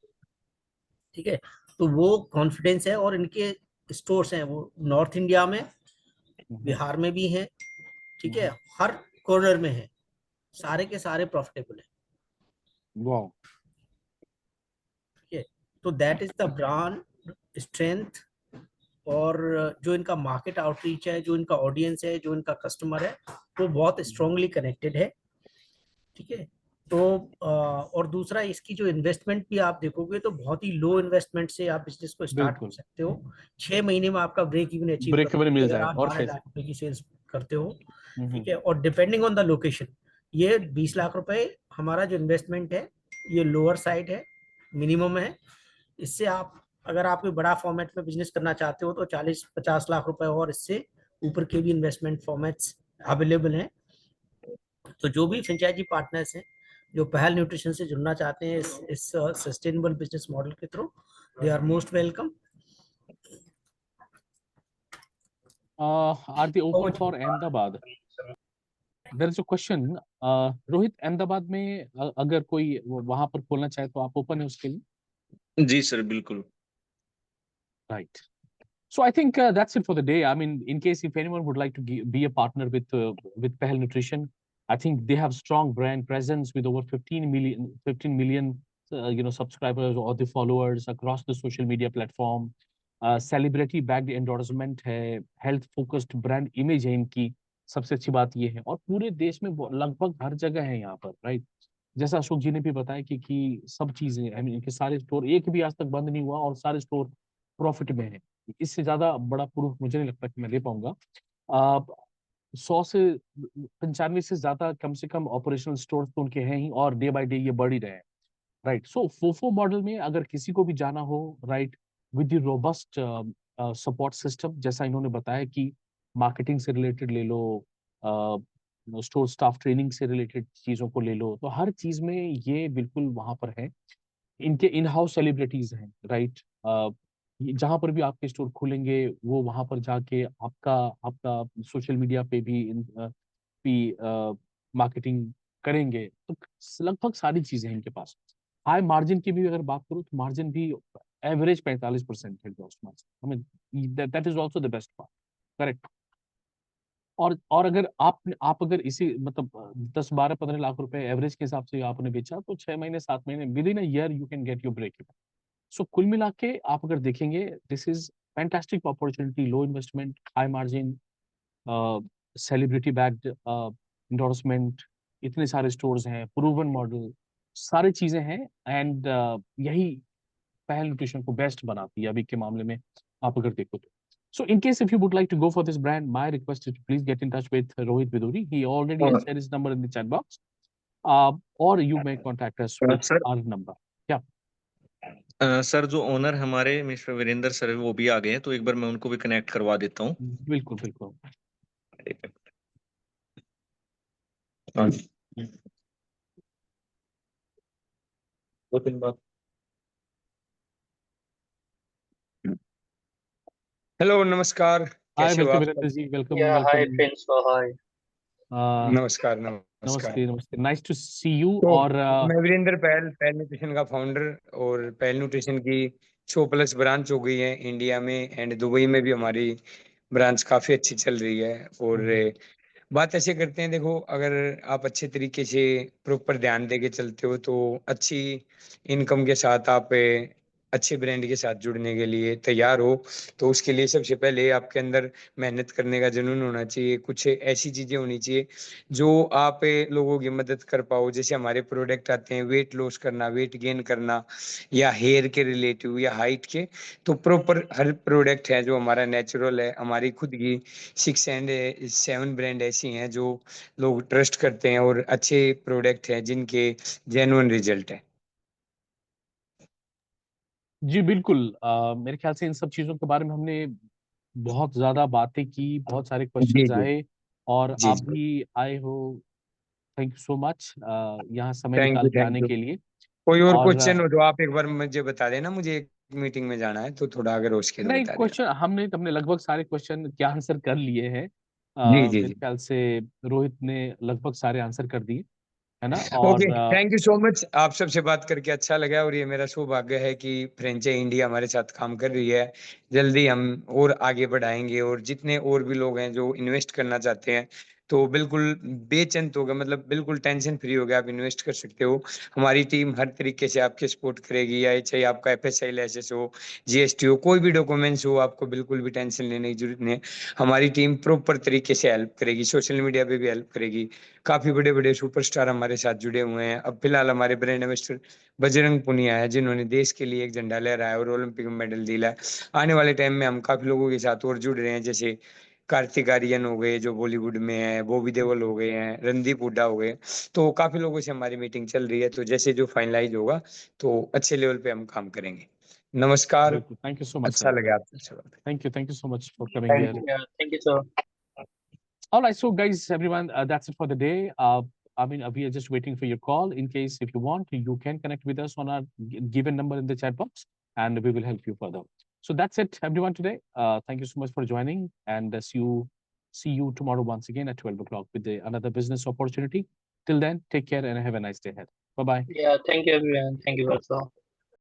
ठीक है, तो वो कॉन्फिडेंस है, और इनके स्टोर्स हैं वो नॉर्थ इंडिया में, बिहार में भी हैं, ठीक है, हर कॉर्नर में है, सारे के सारे प्रॉफिटेबल है। Wow. ठीक है, तो that is the brand strength, और जो इनका मार्केट आउटरीच है, जो इनका ऑडियंस है, जो इनका कस्टमर है, वो बहुत स्ट्रांगली कनेक्टेड है। ठीक है, तो और दूसरा इसकी जो इन्वेस्टमेंट भी आप देखोगे तो बहुत ही लो इन्वेस्टमेंट से आप बिजनेस को स्टार्ट कर सकते हो। 6 महीने में आपका break even achieve break even मिल जाए आप और 12 लाख रुपए की सेल्स करते हो। हम्म। ठीक है, और डिपेंडिंग ऑन द लोकेशन, ये 20 लाख रुपए हमारा जो इन्वेस्टमेंट है ये लोअर साइड है, मिनिमम है। इससे आप अगर आप कोई बड़ा फॉर्मेट में बिजनेस करना चाहते हो तो 40-50 लाख रुपए और इससे ऊपर के भी इन्वेस्टमेंट फॉर्मेट्स अवेलेबल हैं। तो जो भी फ्रेंचाइजी पार्टनर्स हैं जो पहल न्यूट्रिशन से जुड़ना चाहते हैं इस सस्टेनेबल बिजनेस मॉडल के through, they are most welcome. Are they open for Ahmedabad? There is a question. Rohit, Ahmedabad में अगर कोई वहां पर खोलना चाहे तो आप ओपन है उसके लिए? जी सर, बिल्कुल। Right. So I think that's it for the day. I mean, in case if anyone would like to be a partner with Pehel Nutrition, I think they have strong brand presence with over 15 million subscribers or the followers across the social media platform. Celebrity backed endorsement है, health focused brand image है इनकी, सबसे अच्छी बात ये है, और पूरे देश में लगभग हर जगह है यहाँ पर, राइट? जैसा अशोक जी ने भी बताया कि सब चीजें, आई मीन इनके सारे स्टोर एक भी आज तक बंद नहीं हुआ और सारे स्टोर प्रॉफिट में है। इससे ज्यादा बड़ा प्रूफ मुझे नहीं लगता कि मैं दे पाऊंगा। 100 से 95 से ज्यादा कम से कम ऑपरेशनल स्टोर तो उनके हैं ही, और डे बाय डे ये बढ़ ही रहे हैं, राइट? सो फोफो मॉडल में अगर किसी को भी जाना हो, right, with the robust support system, जैसा इन्होंने बताया कि मार्केटिंग से रिलेटेड ले लो, स्टोर स्टाफ ट्रेनिंग से रिलेटेड चीजों को ले लो, तो हर चीज में ये बिल्कुल वहां पर है। इनके इन हाउस सेलिब्रिटीज हैं, राइट? जहां पर भी आपके स्टोर खुलेंगे वो वहां पर जाके आपका आपका सोशल मीडिया पे भी मार्केटिंग करेंगे। तो लगभग सारी चीजें हैं इनके पास। हाई मार्जिन की भी अगर बात करूं तो मार्जिन भी एवरेज 45% है gross margin. I mean that is also the best part, correct? और अगर आप अगर इसी मतलब 10-12-15 लाख रुपए एवरेज के हिसाब से आपने बेचा तो 6 महीने 7 महीने within a year you can get your break even. So कुल मिला के आप अगर देखेंगे, this is fantastic opportunity, low investment, high margin, celebrity backed endorsement, इतने सारे स्टोर्स हैं, प्रूवन मॉडल, सारी चीजें हैं, एंड यही पहल न्यूट्रिशन को बेस्ट बनाती है अभी के मामले में आप अगर देखो तो। So in case if you would like to go for this brand, my request is to please get in touch with Rohit Viduri. He already has shared his number in the chat box. Or you may contact us with sir our number. Yeah. Sir, जो owner हमारे mister Virendra sir है, वो भी आ गए हैं, तो एक बार मैं उनको भी कनेक्ट करवा देता हूँ। बिल्कुल बिल्कुल। हाँ जी। 2-3 बात। हेलो, नमस्कार। Hi, कैसे हो welcome आप Virendra सब? ji. Welcome, Yeah, hi welcome. Prince, how are you? नमस्कार, नमस्ते नमस्ते, नाइस टू सी यू। तो और मैं वीरेंद्र पहल न्यूट्रिशन का फाउंडर, और पहल न्यूट्रिशन की 100+ ब्रांच हो गई है इंडिया में, एंड दुबई में भी हमारी ब्रांच काफी अच्छी चल रही है। और बात ऐसे करते हैं, देखो अगर आप अच्छे तरीके से प्रॉपर ध्यान देके चलते हो तो अच्छी इनकम के साथ आप अच्छे ब्रांड के साथ जुड़ने के लिए तैयार हो। तो उसके लिए सबसे पहले आपके अंदर मेहनत करने का जुनून होना चाहिए, कुछ ऐसी चीजें होनी चाहिए जो आप लोगों की मदद कर पाओ। जैसे हमारे प्रोडक्ट आते हैं वेट लॉस करना, वेट गेन करना, या हेयर के रिलेटिव, या हाइट के। तो प्रॉपर हर प्रोडक्ट है जो हमारा नेचुरल है। हमारी खुद की 6 एंड 7 ब्रांड ऐसी हैं जो लोग ट्रस्ट करते हैं, और अच्छे प्रोडक्ट हैं जिनके जेन्युइन रिजल्ट है। जी बिल्कुल, मेरे ख्याल से इन सब चीजों के बारे में हमने बहुत ज्यादा बातें की, बहुत सारे जी क्वेश्चंस जी आए और जी आप जी। भी आए हो। थैंक यू सो मच यहाँ समय थैंक निकाल यू, के थैंक आने यू। के लिए। कोई और और क्वेश्चन हो तो आप एक बार मुझे बता देना, मुझे एक मीटिंग में जाना है, तो थोड़ा अगर हो सके तो नहीं, बता देना। क्वेश्चन हमने लगभग सारे क्वेश्चन क्या आंसर कर लिए हैं। जी जी मेरे जी। ख्याल से रोहित ने लगभग सारे आंसर कर दिए, है ना। और okay, thank you so much. आप सबसे बात करके अच्छा लगा, और ये मेरा सौभाग्य है कि फ्रेंचाइजी इंडिया हमारे साथ काम कर रही है। जल्दी हम और आगे बढ़ाएंगे, और जितने और भी लोग हैं जो इन्वेस्ट करना चाहते हैं तो बिल्कुल बेचिंत हो गए, मतलब बिल्कुल टेंशन फ्री हो गया, आप इन्वेस्ट कर सकते हो। हमारी टीम हर तरीके से आपके सपोर्ट करेगी, या चाहे आपका FSI लाइसेंस हो, GST हो, कोई भी डॉक्यूमेंट्स हो, आपको बिल्कुल भी टेंशन लेने की जरूरत नहीं है। हमारी टीम प्रॉपर तरीके से हेल्प करेगी, सोशल मीडिया पे भी हेल्प करेगी। काफी बड़े बड़े सुपरस्टार हमारे साथ जुड़े हुए हैं। अब फिलहाल हमारे ब्रांड एम्बेसडर बजरंग पुनिया है, जिन्होंने देश के लिए एक झंडा लहराया है और ओलंपिक में मेडल दिला है। आने वाले टाइम में हम काफी लोगों के साथ और जुड़ रहे हैं, जैसे कार्तिक आर्यन हो गए जो बॉलीवुड में है, बॉबी देओल हो गए हैं, रणदीप हुड्डा हो गए। तो काफी लोगों से हमारी मीटिंग चल रही है, तो जैसे जो फाइनलाइज होगा तो अच्छे लेवल पे हम काम करेंगे। नमस्कार, बिल्कुल, थैंक यू सो मच अच्छा सर। लगा आपसे बात। Thank you so much for coming thank here. You. Thank you, sir. All right, so guys, everyone, that's it for the day. I mean, we are just waiting for your call. In case if you want, you can connect with us on our given number in the chat box, and we will help you further. So that's it, everyone, today. Thank you so much for joining, and see you tomorrow once again at 12 o'clock with another business opportunity. Till then, take care and have a nice day ahead. Bye bye. Yeah, thank you everyone. Thank you also.